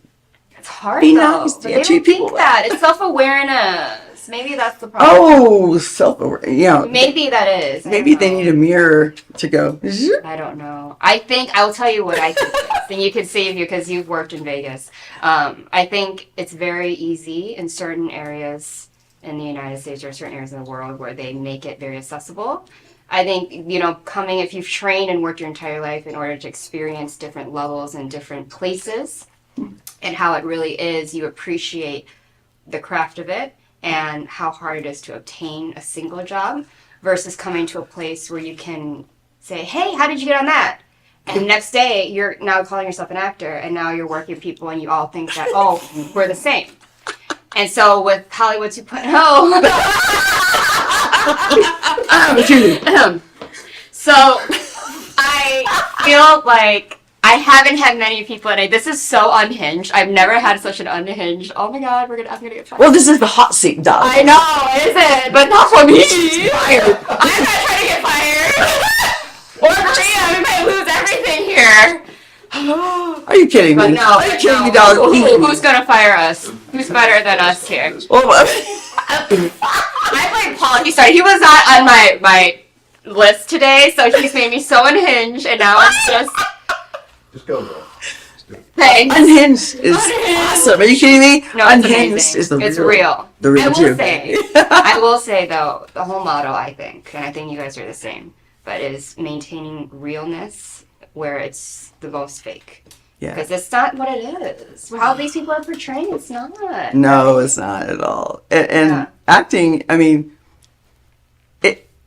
it's hard be though. nice. But Yeah, they treat don't think people that. It's self-awareness. Maybe that's the problem. Oh, self-aware. Yeah. Maybe that is. Maybe they need a mirror to go. I don't know. I will tell you what I think. And you can see because you've worked in Vegas. I think it's very easy in certain areas in the United States or certain areas in the world where they make it very accessible. I think, if you've trained and worked your entire life in order to experience different levels and different places and how it really is, you appreciate the craft of it and how hard it is to obtain a single job versus coming to a place where you can say, hey, how did you get on that? And the next day, you're now calling yourself an actor, and now you're working with people, and you all think that, oh, we're the same. And so with Hollywood 2.0, so I feel like I haven't had many people, and this is so unhinged. I've never had such an unhinged. Oh my God, I'm gonna get fired. Well, this is the hot seat, dog. I know, is it? But not for me. I'm not trying to get fired. Or Maria, we might lose everything here. Are you kidding me? But no, Are you kidding me, dog? Who's gonna fire us? Who's better than us here? I blame Paul. He was not on my list today, so he's made me so unhinged, and now it's just. Just go, bro. Thanks. Unhinged is awesome. Are you kidding me? No, it's Unhinged amazing. is the it's real. The I real will Jew. I will say though, the whole motto I think, and I think you guys are the same, but is maintaining realness where it's the most fake. Yeah. Because it's not what it is. How these people are portraying, it's not. No, it's not at all. And acting, I mean,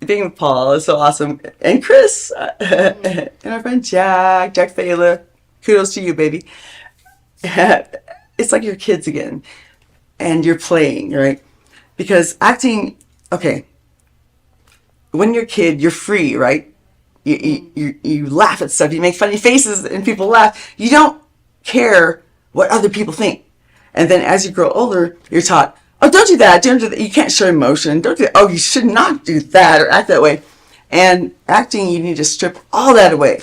being with Paul is so awesome. And Chris, and our friend Jack Thaler, kudos to you, baby. It's like your kids again. And you're playing, right? Because acting, okay, when you're a kid, you're free, right? You laugh at stuff. You make funny faces and people laugh. You don't care what other people think. And then as you grow older, you're taught, oh, don't do that. Don't do that. You can't show emotion. Don't do that. Oh, you should not do that or act that way. And acting, you need to strip all that away.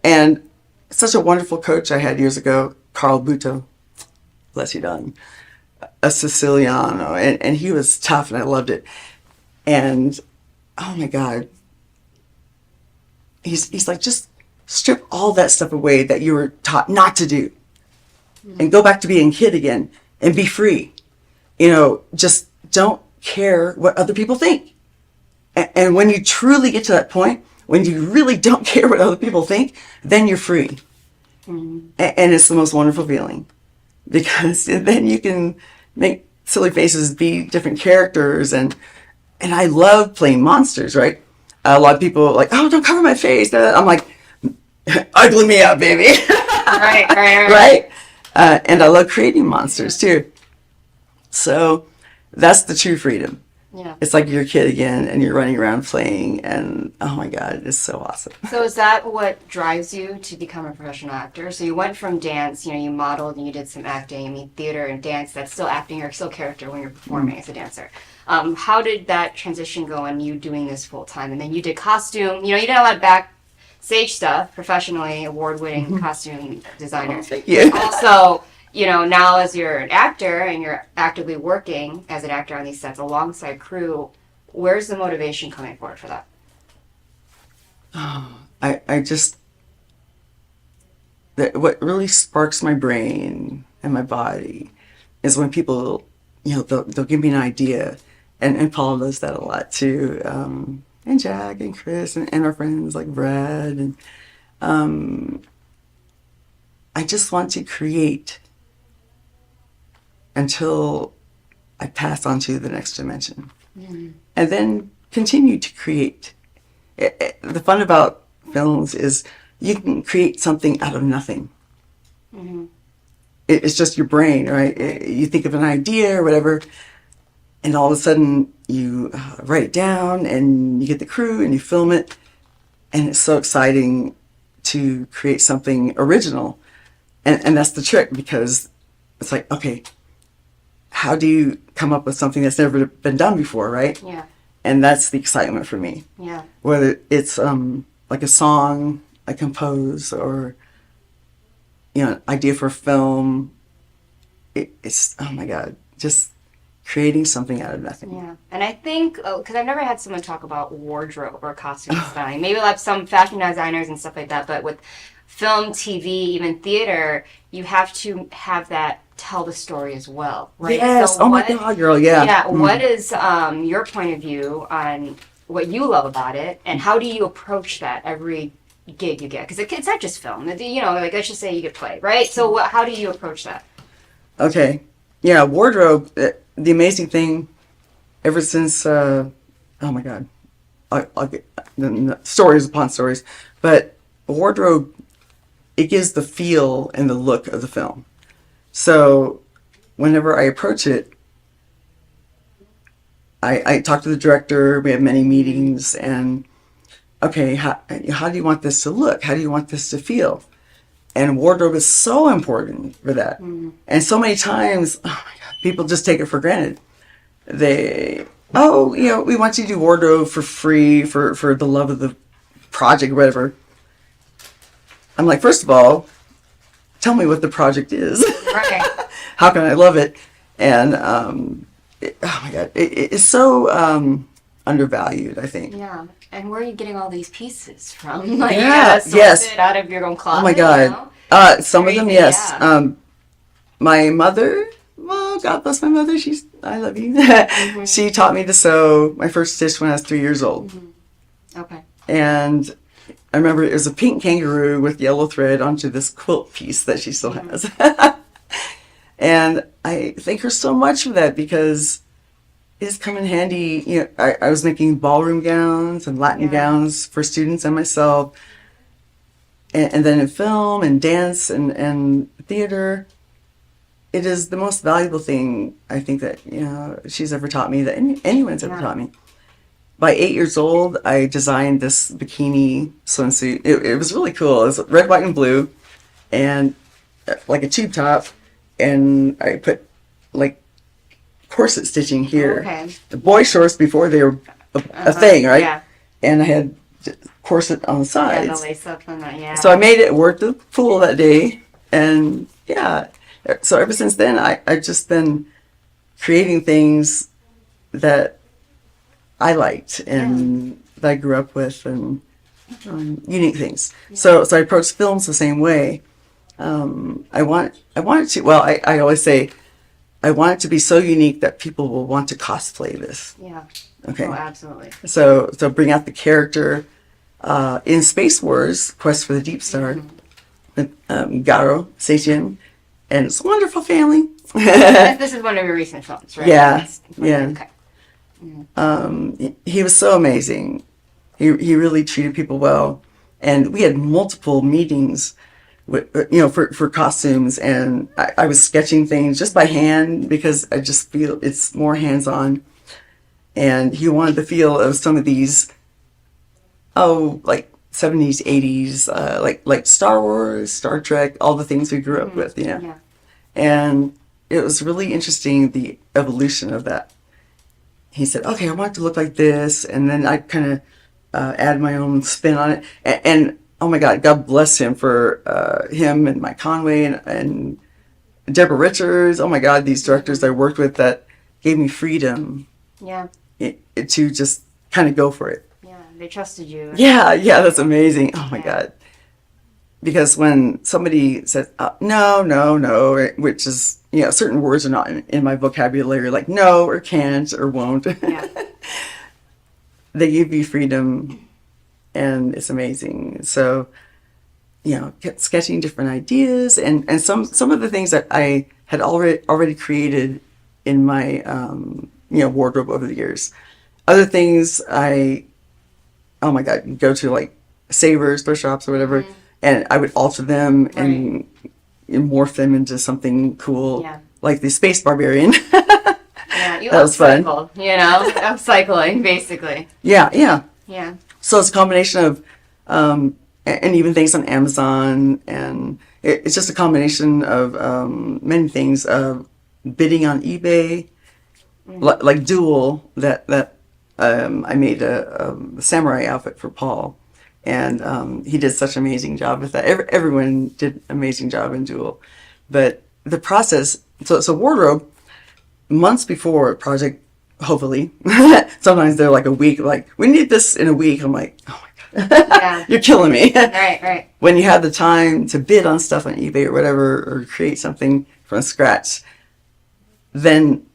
And such a wonderful coach I had years ago, Carl Buto, bless you, darling, a Siciliano. And he was tough and I loved it. And, oh my God, he's like, just strip all that stuff away that you were taught not to do and go back to being a kid again and be free. Just don't care what other people think. And when you truly get to that point, when you really don't care what other people think, then you're free. Mm-hmm. And it's the most wonderful feeling because then you can make silly faces, be different characters. And I love playing monsters, right? A lot of people are like, oh, don't cover my face. I'm like, ugly me out, baby. Right. Right? And I love creating monsters too. So that's the true freedom. Yeah. It's like you're a kid again and you're running around playing and oh my God, it's so awesome. So is that what drives you to become a professional actor? So you went from dance, you modeled and you did some acting. I mean, theater and dance, that's still acting or still character when you're performing as a dancer. How did that transition go and you doing this full time? And then you did costume, you did a lot of backstage stuff, professionally award-winning costume designer. Thank you. Also, now as you're an actor and you're actively working as an actor on these sets alongside crew, where's the motivation coming for that? What really sparks my brain and my body is when people, they'll give me an idea. And Paul does that a lot too. and Jack and Chris and our friends like Brad. And I just want to create until I pass on to the next dimension. And then continue to create. The fun about films is you can create something out of nothing. It's just your brain, right? You think of an idea or whatever, and all of a sudden you write it down and you get the crew and you film it, and it's so exciting to create something original. And that's the trick, because it's like, okay, how do you come up with something that's never been done before, right? Yeah. And that's the excitement for me. Yeah. Whether it's like a song I compose, or idea for a film, it's, oh my God, just creating something out of nothing. Yeah, and I think, because I've never had someone talk about wardrobe or costume styling. Maybe like some fashion designers and stuff like that, but with film, TV, even theater, you have to have that tell the story as well, right? Yes, So oh my God, girl, yeah. Yeah, what is your point of view on what you love about it, and how do you approach that every gig you get? Because it's not just film, like let's just say you get play, right? So how do you approach that? Okay, yeah, wardrobe, the amazing thing, ever since, oh my God, I'll get stories upon stories, but wardrobe, it gives the feel and the look of the film. So whenever I approach it, I talk to the director, we have many meetings, and okay, how do you want this to look? How do you want this to feel? And wardrobe is so important for that. And so many times, oh my God, people just take it for granted. We want you to do wardrobe for free for the love of the project or whatever. I'm like, first of all, tell me what the project is. Right. How can I love it? And oh my God, it's so undervalued, I think. Yeah. And where are you getting all these pieces from? Like, yes. It out of your own closet. Oh my God. Some of them, yes. Yeah. My mother, well, God bless my mother. I love you. She taught me to sew my first stitch when I was 3 years old. Okay. And I remember it was a pink kangaroo with yellow thread onto this quilt piece that she still has. And I thank her so much for that, because it's come in handy. I was making ballroom gowns and Latin gowns for students and myself. And then in film and dance and theater, it is the most valuable thing, I think, that she's ever taught me, that anyone's ever taught me. By 8 years old, I designed this bikini swimsuit. It was really cool. It was red, white, and blue, and like a tube top. And I put like corset stitching here. Okay. The boy shorts before they were a thing, right? Yeah. And I had corset on the sides. Yeah, the lace up and that, yeah. So I made it work the pool that day, and yeah. So ever since then, I've just been creating things that I liked and that I grew up with, and unique things. So I approach films the same way. I want it to. Well, I always say, I want it to be so unique that people will want to cosplay this. Yeah. Okay. Oh, absolutely. So bring out the character in Space Wars: Quest for the Deep Star. Garo Seijin, and it's a wonderful family. This is one of your recent films, right? Yeah. Okay. He was so amazing. He really treated people well, and we had multiple meetings for costumes, and I was sketching things just by hand, because I just feel it's more hands-on. And he wanted the feel of some of these, like 70s, 80s, like Star Wars, Star Trek, all the things we grew up with, Yeah. And it was really interesting, the evolution of that. He said, okay, I want it to look like this, and then I kind of add my own spin on it. And oh my God, God bless him for him and Mike Conway and Deborah Richards. Oh my God, these directors I worked with that gave me freedom. Yeah. To just kind of go for it. Yeah, they trusted you. Yeah, that's amazing. Oh my God. Because when somebody says, no, which is, certain words are not in my vocabulary, like no or can't or won't. Yeah. they give you freedom, and it's amazing. So, kept sketching different ideas, and some of the things that I had already created in my wardrobe over the years. Other things oh my God, you go to like Savers, thrift shops or whatever, and I would alter them and morph them into something cool, like the Space Barbarian. Yeah, you that was fun. Upcycling, basically. Yeah. Yeah. So it's a combination of, and even things on Amazon, and it's just a combination of many things. Bidding on eBay, like Duel, that I made a samurai outfit for Paul, and he did such an amazing job with that. Everyone did an amazing job in Duel, but the process. So wardrobe, months before a project, hopefully, sometimes they're like a week. Like, we need this in a week. I'm like, oh my God, you're killing me. Right. When you have the time to bid on stuff on eBay or whatever, or create something from scratch, then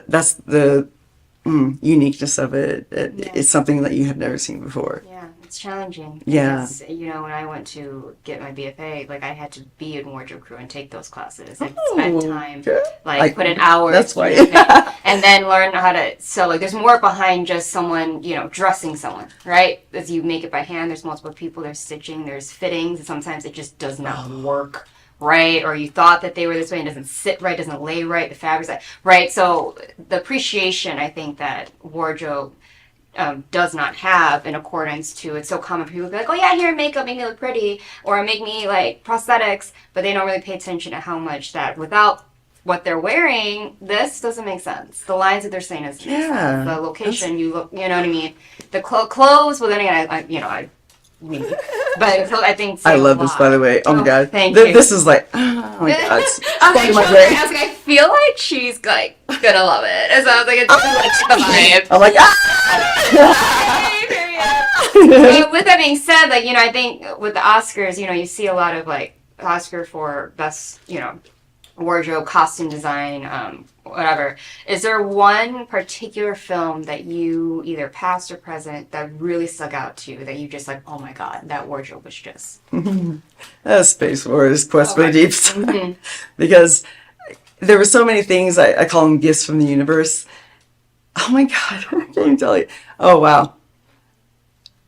that's the uniqueness of it. It's something that you have never seen before. Yeah, it's challenging. Yeah. Because, when I went to get my BFA, like, I had to be in wardrobe crew and take those classes. I spent time, put in hours. That's why. And then learn how to sew. Like, there's more behind just someone, dressing someone, right? As you make it by hand, there's multiple people, there's stitching, there's fittings, and sometimes it just does not work. Right, or you thought that they were this way and it doesn't sit right, doesn't lay right, the fabric's right. So the appreciation, I think, that wardrobe does not have in accordance to, it's so common for people to be like, oh yeah, here, makeup, make me look pretty, or make me like prosthetics, but they don't really pay attention to how much that without what they're wearing, this doesn't make sense. The lines that they're saying is the location, you look, you know what I mean? The clothes, well then again, I but so I think I love this, by the way. Oh my God, thank you. This is like, oh my God, it's I feel like she's like gonna love it. And so I was like, it's like the vibe. I'm like, But with that being said, like, I think with the Oscars, you see a lot of like Oscar for best, wardrobe, costume design, whatever. Is there one particular film that you, either past or present, that really stuck out to you, that you just like, oh my God, that wardrobe was just... Space Wars, Quest for the Deep Star. Because there were so many things, I call them gifts from the universe. Oh my God, I can't even tell you. Oh wow.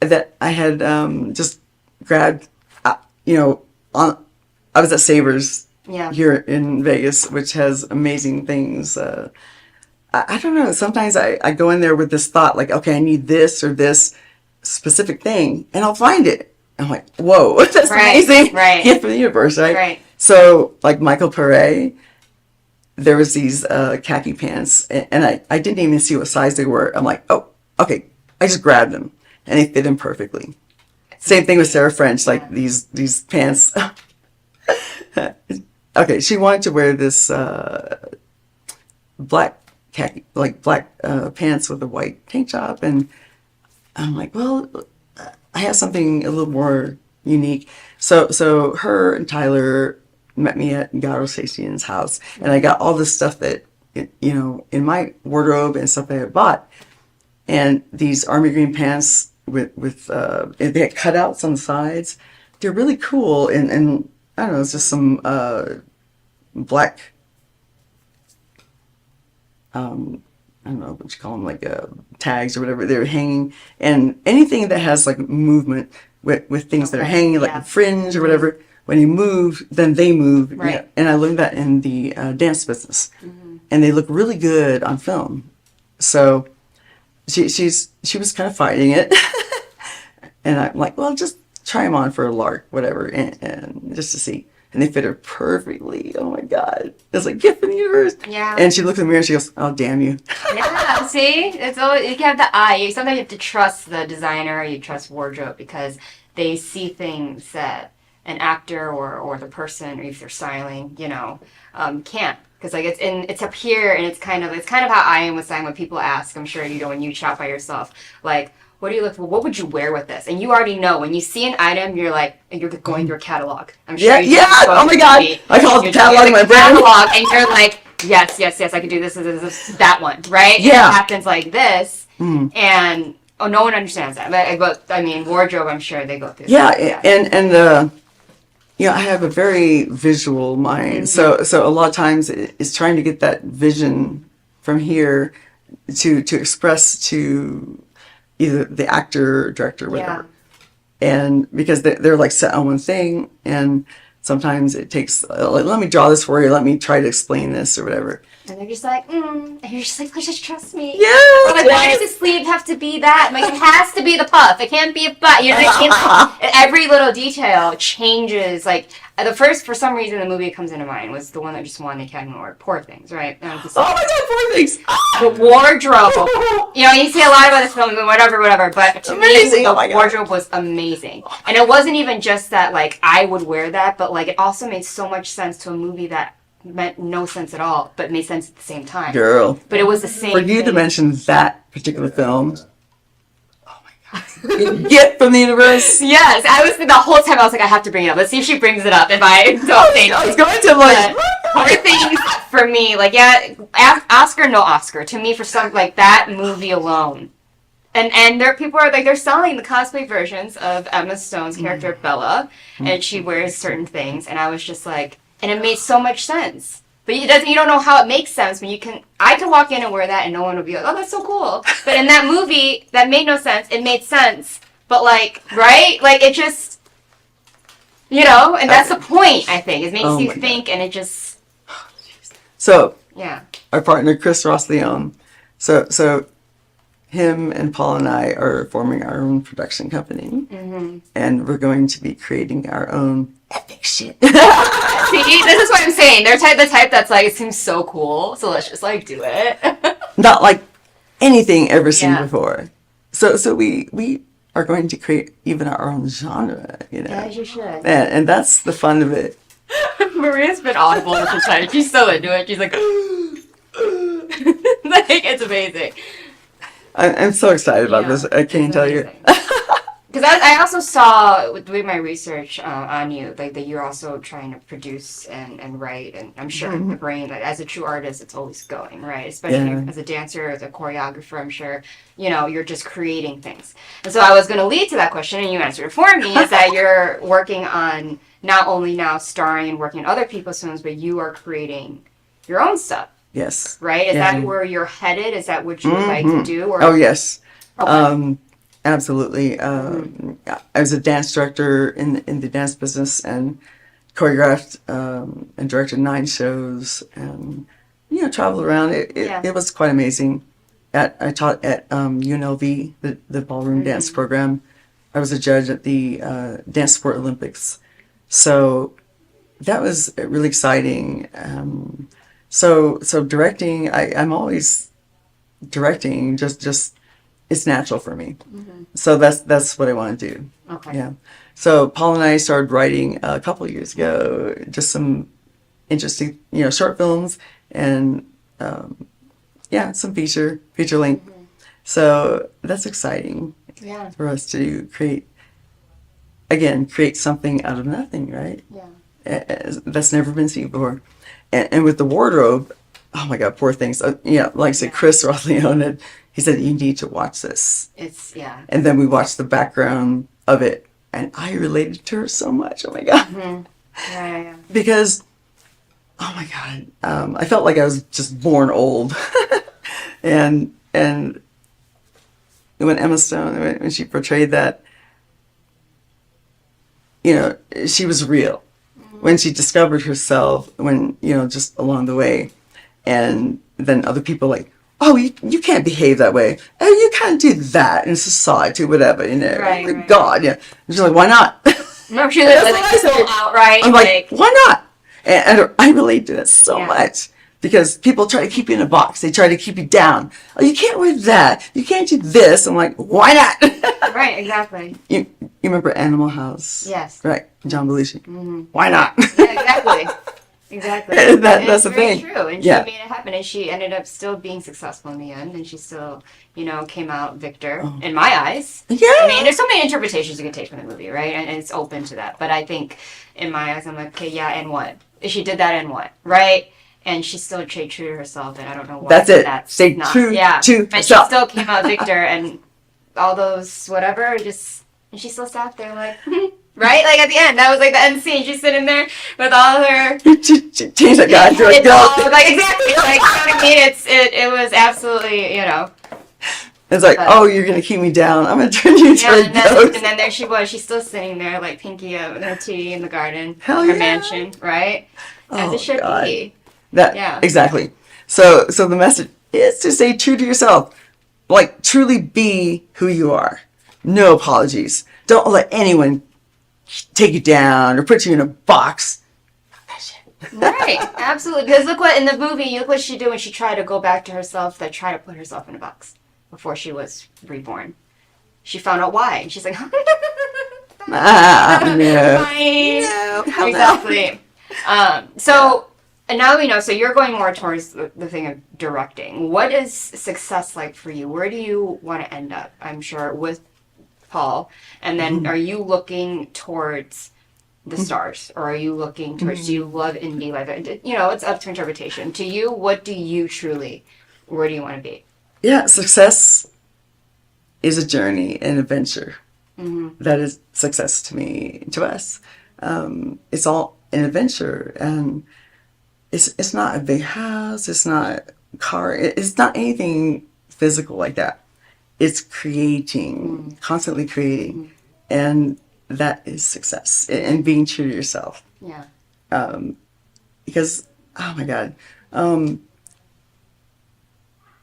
That I had just grabbed, I was at Savers here in Vegas, which has amazing things. I don't know. Sometimes I go in there with this thought, like, okay, I need this or this specific thing, and I'll find it. I'm like, whoa, that's amazing. Right. Gift from the universe, right? Right. So, like Michael Pare, there was these khaki pants, and I didn't even see what size they were. I'm like, oh, okay. I just grabbed them, and they fit him perfectly. Same thing with Sarah French, like these pants. Okay, she wanted to wear this black khaki, like black pants with a white tank top, and I'm like, well, I have something a little more unique. So her and Tyler met me at Gato Statian's house, and I got all this stuff that in my wardrobe and stuff that I had bought, and these army green pants with they had cutouts on the sides. They're really cool, and I don't know, it's just some black, I don't know what you call them, like tags or whatever. They're hanging, and anything that has like movement with things that are hanging, like a fringe or whatever. When you move, then they move. Right. Yeah. And I learned that in the dance business, and they look really good on film. So she was kind of fighting it, and I'm like, well, just try them on for a lark, whatever, and just to see. And they fit her perfectly. Oh my God. It's like gift from the universe. Yeah. And she looks in the mirror and she goes, oh, damn you. Yeah, see? It's always, you can have the eye. Sometimes you have to trust the designer, or you trust wardrobe, because they see things that an actor or the person, or if they're styling, can't. Because like it's up here, and it's kind of how I am with styling. When people ask, I'm sure when you shop by yourself, like, what do you look for? What would you wear with this? And you already know. When you see an item, you're going through a catalog. I'm sure. Yeah. Oh my God. I call it the catalog in my brain. Catalog, and you're like, yes, I could do this, that one, right? Yeah. And it happens like this, and no one understands that. But I mean, wardrobe, I'm sure they go through. Yeah, that. and I have a very visual mind, so a lot of times it's trying to get that vision from here to express to either the actor or director or whatever. And because they're like set on one thing, and sometimes it takes like, let me draw this for you, let me try to explain this or whatever. And they're just like, and you're just like, please just trust me. Yes, Or like, why does the sleeve have to be that? I'm like, it has to be the puff. It can't be a butt. You know what I mean? Every little detail changes. Like, for some reason, the movie that comes into mind was the one that just won the Academy Award, Poor Things, right? Oh my God, Poor Things! The wardrobe. You see a lot about this film, whatever. But to Amazing. me, Oh my the God. wardrobe was amazing. And it wasn't even just that, like, I would wear that, but, like, it also made so much sense to a movie that meant no sense at all, but made sense at the same time. Girl. But it was the same For you to thing. mention that particular film, oh my God. Get from the universe. Yes, I was the whole time I was like, I have to bring it up. Let's see if she brings it up. If I don't say I was anything. going to like, Poor Things for me, like Oscar, no Oscar. To me, for some like that movie alone, and there people are like they're selling the cosplay versions of Emma Stone's character Bella, and she wears certain things, and I was just like, and it made so much sense. But you don't know how it makes sense. But I could walk in and wear that, and no one would be like, oh, that's so cool. But in that movie, that made no sense. It made sense. But like, right? Like it just, and that's the point. I think it makes Oh you my think, and it just, so yeah. our partner Chris Ross Leone, so him and Paul and I are forming our own production company, and we're going to be creating our own epic shit. See, this is what I'm saying. They're the type that's like, it seems so cool, so let's just like do it. Not like anything ever seen Yeah. before. So we are going to create even our own genre, As you should. and that's the fun of it. Maria's been audible this entire time. She's so into it. She's like, like it's amazing. I'm so excited about this. I can't tell you. Because I also saw, doing my research on you, like that you're also trying to produce and write, and I'm sure the brain, like, as a true artist, it's always going, right? Especially as a dancer, as a choreographer, I'm sure, you're just creating things. And so I was going to lead to that question, and you answered it for me, is that you're working on not only now starring and working on other people's films, but you are creating your own stuff, Yes. right? Is Yeah. that where you're headed? Is that what you would like to do? Or Oh yes. Okay. Absolutely. I was a dance director in the dance business and choreographed and directed 9 shows and traveled around. It was quite amazing. I taught at UNLV, the ballroom dance program. I was a judge at the Dance Sport Olympics, so that was really exciting. So directing, I'm always directing. Just it's natural for me. So that's what I want to do. Okay. Yeah. So Paul and I started writing a couple of years ago, just some interesting, short films and some feature length. So that's exciting for us to create something out of nothing, right? Yeah. That's never been seen before. And with the wardrobe, oh my God, Poor Things. Like I said, Chris Ross Leone, he said, you need to watch this. And then we watched the background of it, and I related to her so much. Oh my God. Yeah. Because, oh my God, I felt like I was just born old. and when Emma Stone, when she portrayed that, she was real. When she discovered herself, just along the way. And then other people like, oh, you can't behave that way. Oh, you can't do that in society, whatever, Right, My right. God, yeah. And she's like, why not? No, she was like outright. I'm like, why not? And I relate to that so much because people try to keep you in a box. They try to keep you down. Oh, you can't wear that. You can't do this. I'm like, why not? Right, exactly. You remember Animal House? Yes. Right, John Belushi. Why not? Yeah, exactly. Exactly. That's the very thing. True. And she made it happen, and she ended up still being successful in the end, and she still, came out victor in my eyes. Yeah. I mean, there's so many interpretations you can take from the movie, right? And it's open to that. But I think in my eyes, I'm like, okay, yeah, and what? If she did that, and what? Right? and she still stayed true to herself, and I don't know why. That's it. That's Stay not, true yeah. to And herself. she still came out victor, and all those whatever, just, and she still sat there like, right? Like at the end, that was like the end scene. She's sitting there with all her. Change that guy to a It's all, goat. like exactly, like you know what I mean. It was absolutely, you know. It's like, oh, you're gonna keep me down. I'm gonna turn you into Yeah, a goat. and then there she was. She's still sitting there, like Pinky up with her tea in the garden, Hell her yeah. mansion, right? As Oh, it should God. be. That Yeah. exactly. So the message is to stay true to yourself. Like truly be who you are. No apologies. Don't let anyone take you down or put you in a box. Right, absolutely. Because look what in the movie, look what she did when she tried to go back to herself, that tried to put herself in a box before she was reborn. She found out why, and she's like, No. fine. No, hell no. Exactly. So, and now we know, so you're going more towards the thing of directing. What is success like for you? Where do you want to end up? I'm sure with Paul. And then are you looking towards the stars? Or are you looking towards, do you love indie life? You know, it's up to interpretation. To you, what do you truly, where do you want to be? Yeah, success is a journey, an adventure. That is success to me, to us. It's all an adventure, and it's not a big house. It's not a car. It's not anything physical like that. It's creating, constantly creating, and that is success. And being true to yourself. Yeah. Because, oh my God,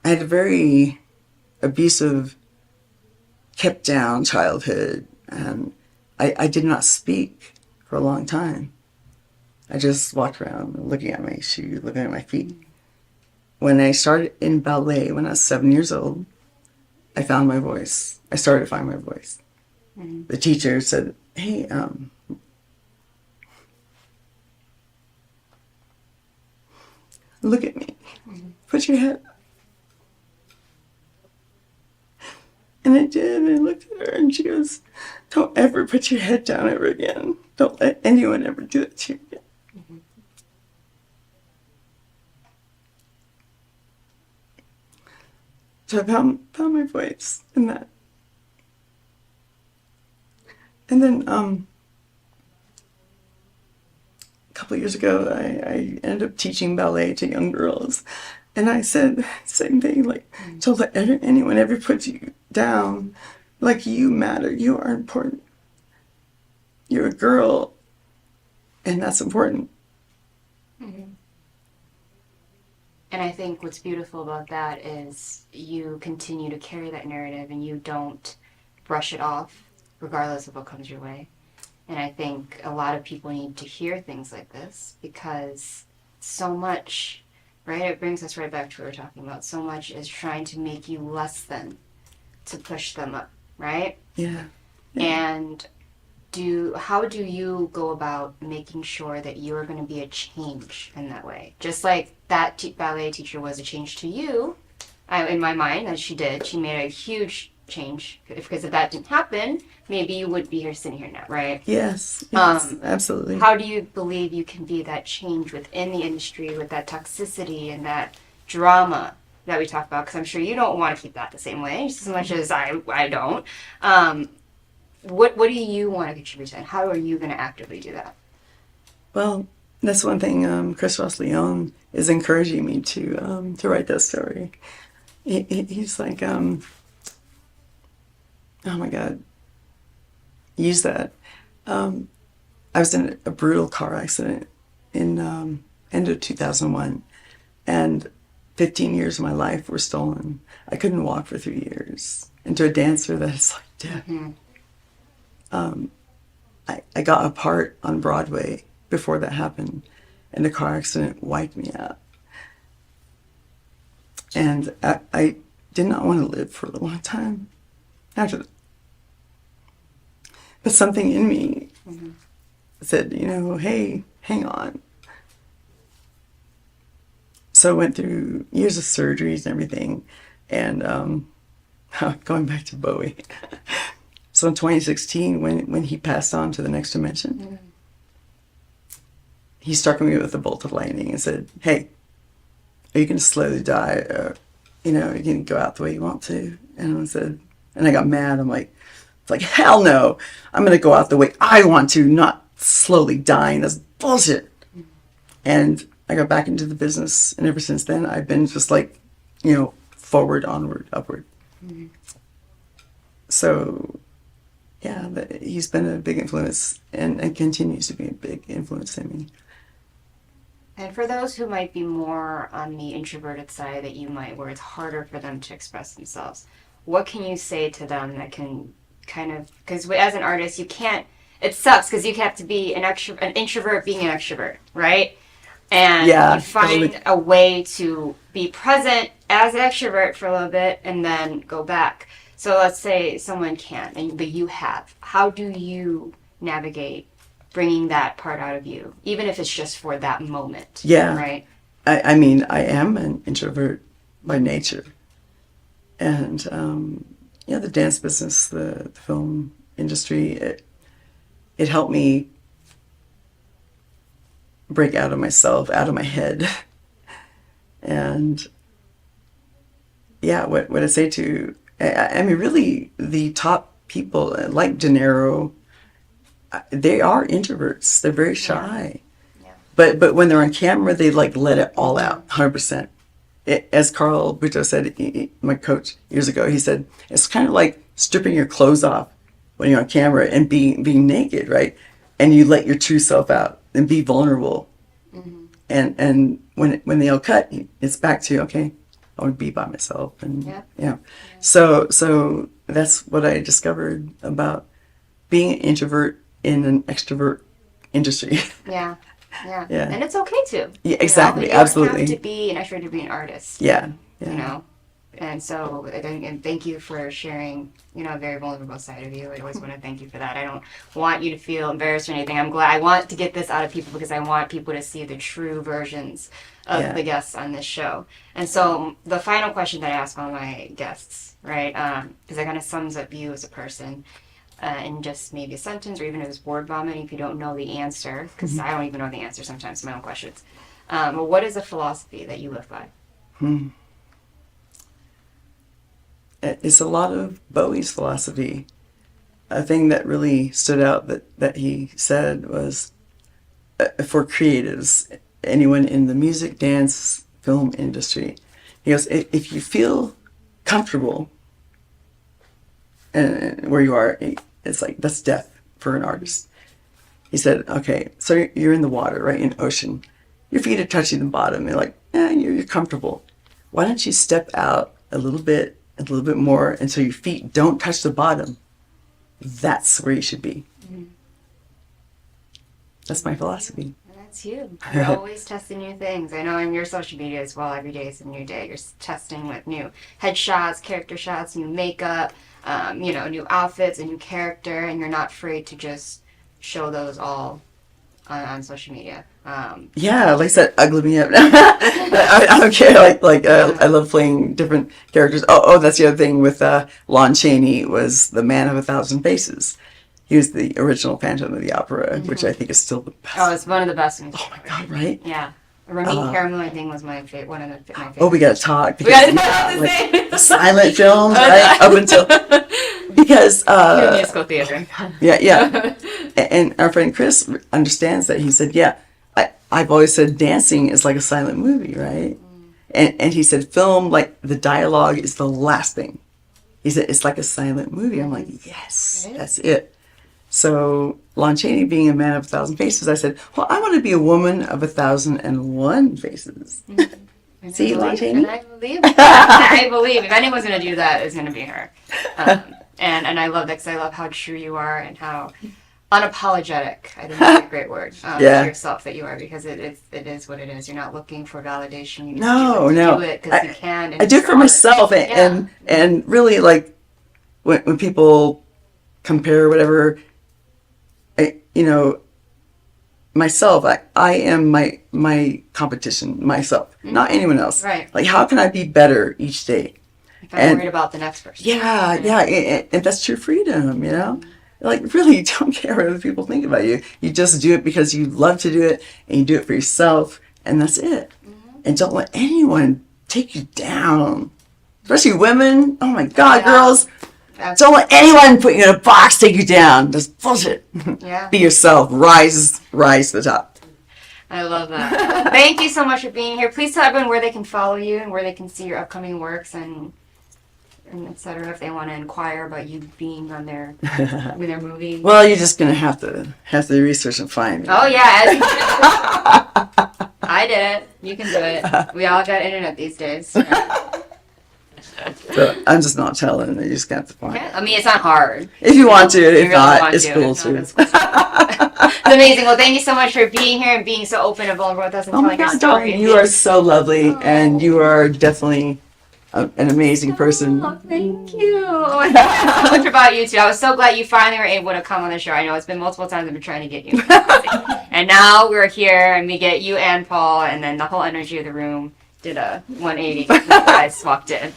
I had a very abusive, kept down childhood, and I did not speak for a long time. I just walked around looking at my shoes, looking at my feet. When I started in ballet when I was 7 years old, I found my voice. I started to find my voice. The teacher said, hey, look at me. Put your head up. And I did, and I looked at her, and she goes, don't ever put your head down ever again. Don't let anyone ever do that to you again. So I found my voice in that. And then a couple of years ago, I ended up teaching ballet to young girls. And I said the same thing, like, don't let anyone ever put you down. Like, you matter. You are important. You're a girl, and that's important. And I think what's beautiful about that is you continue to carry that narrative and you don't brush it off regardless of what comes your way. And I think a lot of people need to hear things like this because so much, right? It brings us right back to what we were talking about. So much is trying to make you less than to push them up, right? Yeah. And how do you go about making sure that you're going to be a change in that way? Just like that ballet teacher was a change to you, in my mind, as she did. She made a huge change because if that didn't happen, maybe you would be here sitting here now, right? Yes, absolutely. How do you believe you can be that change within the industry with that toxicity and that drama that we talk about? Because I'm sure you don't want to keep that the same way, just as much as I don't. What do you want to contribute to, and how are you going to actively do that? Well, that's one thing Chris Ross Leon is encouraging me to write that story. He's like, oh my God, use that. I was in a brutal car accident in end of 2001, and 15 years of my life were stolen. I couldn't walk for 3 years. And to a dancer, that is like death. I got a part on Broadway before that happened, and the car accident wiped me out. And I did not want to live for a long time after that. But something in me said, hey, hang on. So I went through years of surgeries and everything, and going back to Bowie. So in 2016, when he passed on to the next dimension, he struck me with a bolt of lightning and said, hey, are you going to slowly die? Or, you know, are you going to go out the way you want to? And I said, and I got mad. I'm like, it's like, hell no. I'm going to go out the way I want to, not slowly dying. That's bullshit. And I got back into the business. And ever since then, I've been just like, you know, forward, onward, upward. Mm-hmm. So, yeah, he's been a big influence and continues to be a big influence in me. And for those who might be more on the introverted side that you might, where it's harder for them to express themselves, what can you say to them that can kind of, because as an artist, you can't, it sucks because you have to be an introvert being an extrovert, right? And you find a way to be present as an extrovert for a little bit and then go back. So let's say someone can't, but you have. How do you navigate bringing that part out of you, even if it's just for that moment? Yeah. Right? I mean, I am an introvert by nature. And, yeah, the dance business, the film industry, it helped me break out of myself, out of my head. And, yeah, what I say to, I mean, really, the top people, like De Niro, they are introverts. They're very shy. Yeah. But when they're on camera, they like let it all out, 100%. As Carl Buto said, my coach years ago, he said, it's kind of like stripping your clothes off when you're on camera and being naked, right? And you let your true self out and be vulnerable. Mm-hmm. And when they all cut, it's back to, okay, I want to be by myself. And So that's what I discovered about being an introvert in an extrovert industry. Yeah. And it's okay to. Yeah, exactly. You don't Absolutely. have to be an extrovert to be an artist. Yeah. You know? And so, and thank you for sharing, you know, a very vulnerable side of you. I always want to thank you for that. I don't want you to feel embarrassed or anything. I'm glad. I want to get this out of people because I want people to see the true versions of the guests on this show. And so the final question that I ask all my guests, right, because that kind of sums up you as a person in just maybe a sentence or even as word vomit if you don't know the answer, because I don't even know the answer sometimes to my own questions. But what is a philosophy that you live by? It's a lot of Bowie's philosophy. A thing that really stood out that he said was, for creatives, anyone in the music, dance, film industry, he goes, if you feel comfortable and where you are, it's like, that's death for an artist. He said, okay, so you're in the water, right, in ocean. Your feet are touching the bottom. You're like, you're comfortable. Why don't you step out a little bit more until your feet don't touch the bottom? That's where you should be. Mm-hmm. That's my philosophy. That's you. You're always testing new things. I know in your social media as well, every day is a new day. You're testing with new headshots, character shots, new makeup, new outfits, a new character, and you're not afraid to just show those all on social media. Yeah, like I said, ugly me up. I don't care. I love playing different characters. Oh, that's the other thing with Lon Chaney was the Man of a Thousand Faces. He was the original Phantom of the Opera, which I think is still the best. Oh, it's one of the best ones. Oh my God, right? Yeah. Ramin Karimou, I think, was my favorite. One of my favorites. Oh, we gotta talk. We gotta talk. The silent films, right? Up until because musical theater. Yeah. And our friend Chris understands that. He said, "Yeah, I've always said dancing is like a silent movie, right?" And he said, "Film, like the dialogue is the last thing." He said, "It's like a silent movie." I'm like, "Yes, that's it." So Lon Chaney being a man of 1,000 faces, I said, well, I want to be a woman of 1,001 faces. See, Lon Chaney? And I believe. I believe. If anyone's going to do that, it's going to be her. And I love that because I love how true you are and how unapologetic, I think that's a great word, to yourself that you are, because it is what it is. You're not looking for validation. You do it because you can. I do it for myself. And really, like, when people compare whatever, myself, I am my competition, myself, not anyone else. Right. Like, how can I be better each day? If I'm worried about the next person. Yeah, and that's true freedom, Like, really, don't care what other people think about you. You just do it because you love to do it, and you do it for yourself, and that's it. Mm-hmm. And don't let anyone take you down. Especially women. Oh my God, girls. Don't let anyone put you in a box, take you down. Just bullshit. Yeah. Be yourself. Rise to the top. I love that. Thank you so much for being here. Please tell everyone where they can follow you and where they can see your upcoming works and et cetera, if they want to inquire about you being on their movie. Well, you're just gonna have to research and find me. Oh yeah, as you should. I did it. You can do it. We all got internet these days. So I'm just not telling. You just have to find it. I mean, it's not hard. If you want to, You if really not, want it's to. cool If not, too. it's cool. It's amazing. Well, thank you so much for being here and being so open and vulnerable with us and Oh my telling your God, story. darling, you are so lovely, and you are definitely an amazing person. Oh, thank you. So much about you too. I was so glad you finally were able to come on the show. I know it's been multiple times I've been trying to get you. And now we're here and we get you and Paul, and then the whole energy of the room did a 180 when you guys walked in.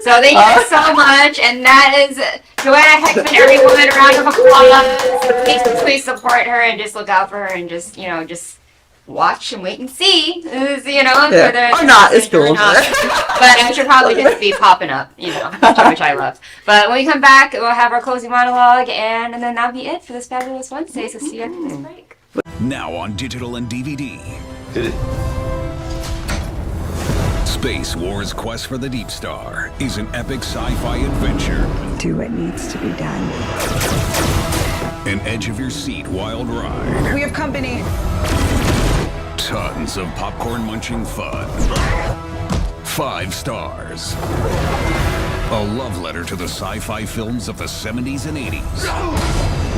So thank you so much. And that is Joanna Heckman, everyone. A round of applause. Please support her and just look out for her and just watch and wait and see. Or not, it's cool. But I should probably just be popping up, which I love. But when we come back, we'll have our closing monologue, and then that'll be it for this fabulous Wednesday. So see you after this break. Now on digital and DVD. Hit it. Space Wars Quest for the Deep Star is an epic sci-fi adventure. Do what needs to be done. An edge-of-your-seat wild ride. We have company. Tons of popcorn-munching fun. 5 stars. A love letter to the sci-fi films of the 70s and 80s.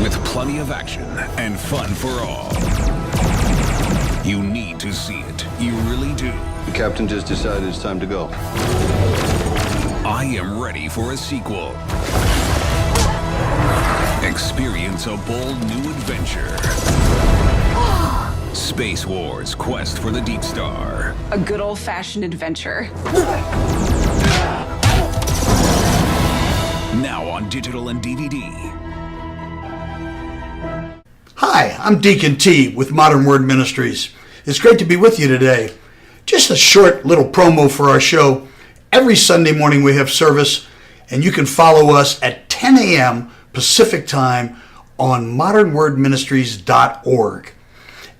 With plenty of action and fun for all. You need to see it. You really do. The captain just decided it's time to go. I am ready for a sequel. Experience a bold new adventure. Space Wars Quest for the Deep Star. A good old-fashioned adventure. Now on digital and DVD. Hi, I'm Deacon T with Modern Word Ministries. It's great to be with you today. Just a short little promo for our show. Every Sunday morning we have service, and you can follow us at 10 a.m. Pacific Time on modernwordministries.org.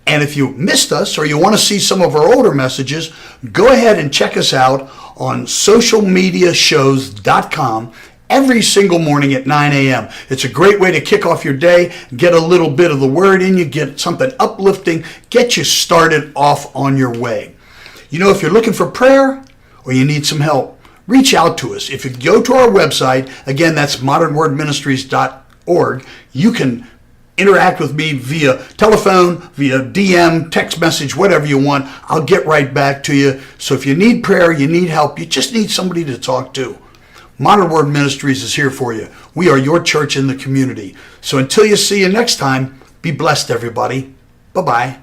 And if you missed us or you want to see some of our older messages, go ahead and check us out on socialmediashows.com every single morning at 9 a.m. It's a great way to kick off your day, get a little bit of the word in you, get something uplifting, get you started off on your way. If you're looking for prayer or you need some help, reach out to us. If you go to our website, again, that's modernwordministries.org, you can interact with me via telephone, via DM, text message, whatever you want. I'll get right back to you. So if you need prayer, you need help, you just need somebody to talk to, Modern Word Ministries is here for you. We are your church in the community. So until you see you next time, be blessed, everybody. Bye-bye.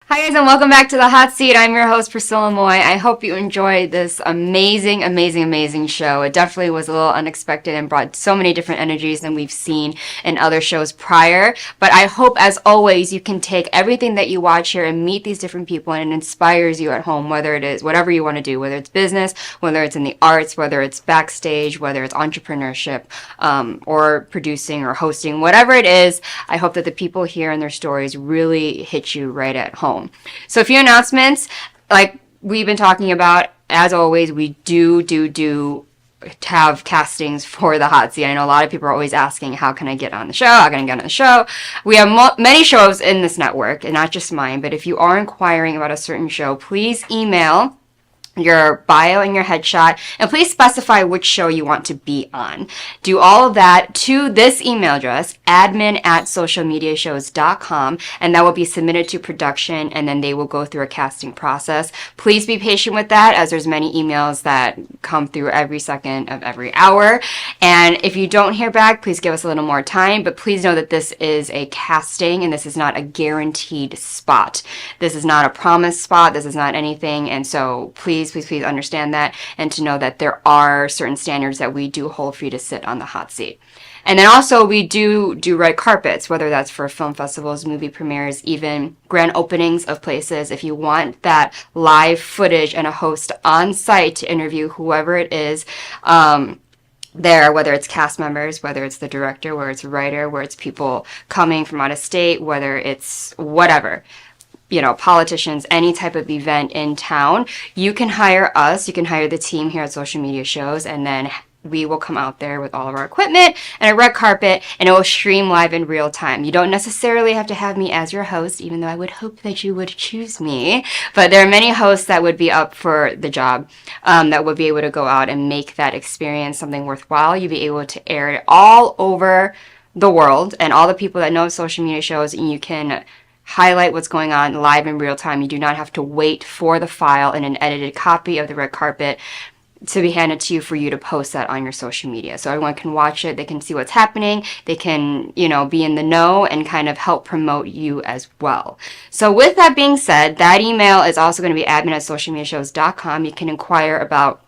Hi guys, and welcome back to the Hot Seat. I'm your host, Priscilla Moy. I hope you enjoyed this amazing, amazing, amazing show. It definitely was a little unexpected and brought so many different energies than we've seen in other shows prior. But I hope, as always, you can take everything that you watch here and meet these different people, and it inspires you at home, whether it is whatever you want to do, whether it's business, whether it's in the arts, whether it's backstage, whether it's entrepreneurship, or producing or hosting, whatever it is. I hope that the people here and their stories really hit you right at home. So a few announcements, like we've been talking about, as always, we do have castings for the Hot Seat. I know a lot of people are always asking, how can I get on the show? How can I get on the show? We have many shows in this network, and not just mine, but if you are inquiring about a certain show, please email your bio and your headshot, and please specify which show you want to be on. Do all of that to this email address, admin@socialmediashows.com, and that will be submitted to production, and then they will go through a casting process. Please be patient with that, as there's many emails that come through every second of every hour. And if you don't hear back, please give us a little more time, but please know that this is a casting, and this is not a guaranteed spot. This is not a promised spot. This is not anything, and so please please, please, please understand that, and to know that there are certain standards that we do hold for you to sit on the hot seat. And then also we do red carpets, whether that's for film festivals, movie premieres, even grand openings of places. If you want that live footage and a host on site to interview whoever it is, there, whether it's cast members, whether it's the director, whether it's a writer, whether it's people coming from out of state, whether it's whatever, politicians, any type of event in town, you can hire us, you can hire the team here at Social Media Shows, and then we will come out there with all of our equipment and a red carpet, and it will stream live in real time. You don't necessarily have to have me as your host, even though I would hope that you would choose me. But there are many hosts that would be up for the job, that would be able to go out and make that experience something worthwhile. You'd be able to air it all over the world, and all the people that know Social Media Shows, and you can highlight what's going on live in real time. You do not have to wait for the file and an edited copy of the red carpet to be handed to you for you to post that on your social media. So everyone can watch it, they can see what's happening, they can, be in the know and kind of help promote you as well. So with that being said, that email is also going to be admin@socialmediashows.com. You can inquire about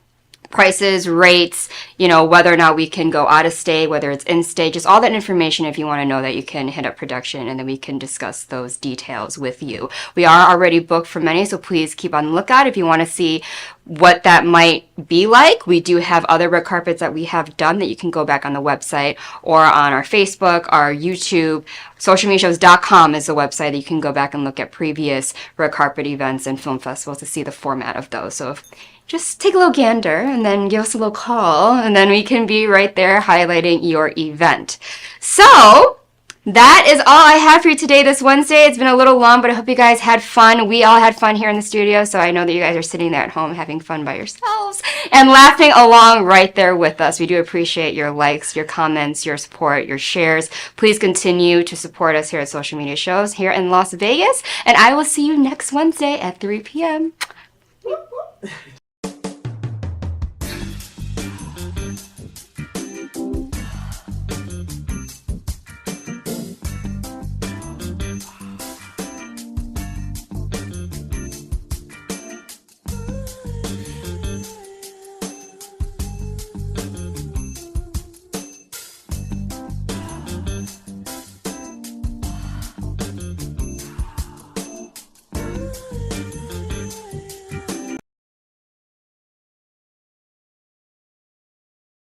prices, rates, whether or not we can go out of state, whether it's in state, just all that information. If you want to know that, you can hit up production and then we can discuss those details with you. We are already booked for many, so please keep on the lookout if you want to see what that might be like. We do have other red carpets that we have done that you can go back on the website or on our Facebook, our YouTube. Socialmediashows.com is the website that you can go back and look at previous red carpet events and film festivals to see the format of those. So just take a little gander and then give us a little call, and then we can be right there highlighting your event. So that is all I have for you today, this Wednesday. It's been a little long, but I hope you guys had fun. We all had fun here in the studio, so I know that you guys are sitting there at home having fun by yourselves and laughing along right there with us. We do appreciate your likes, your comments, your support, your shares. Please continue to support us here at Social Media Shows here in Las Vegas, and I will see you next Wednesday at 3 p.m.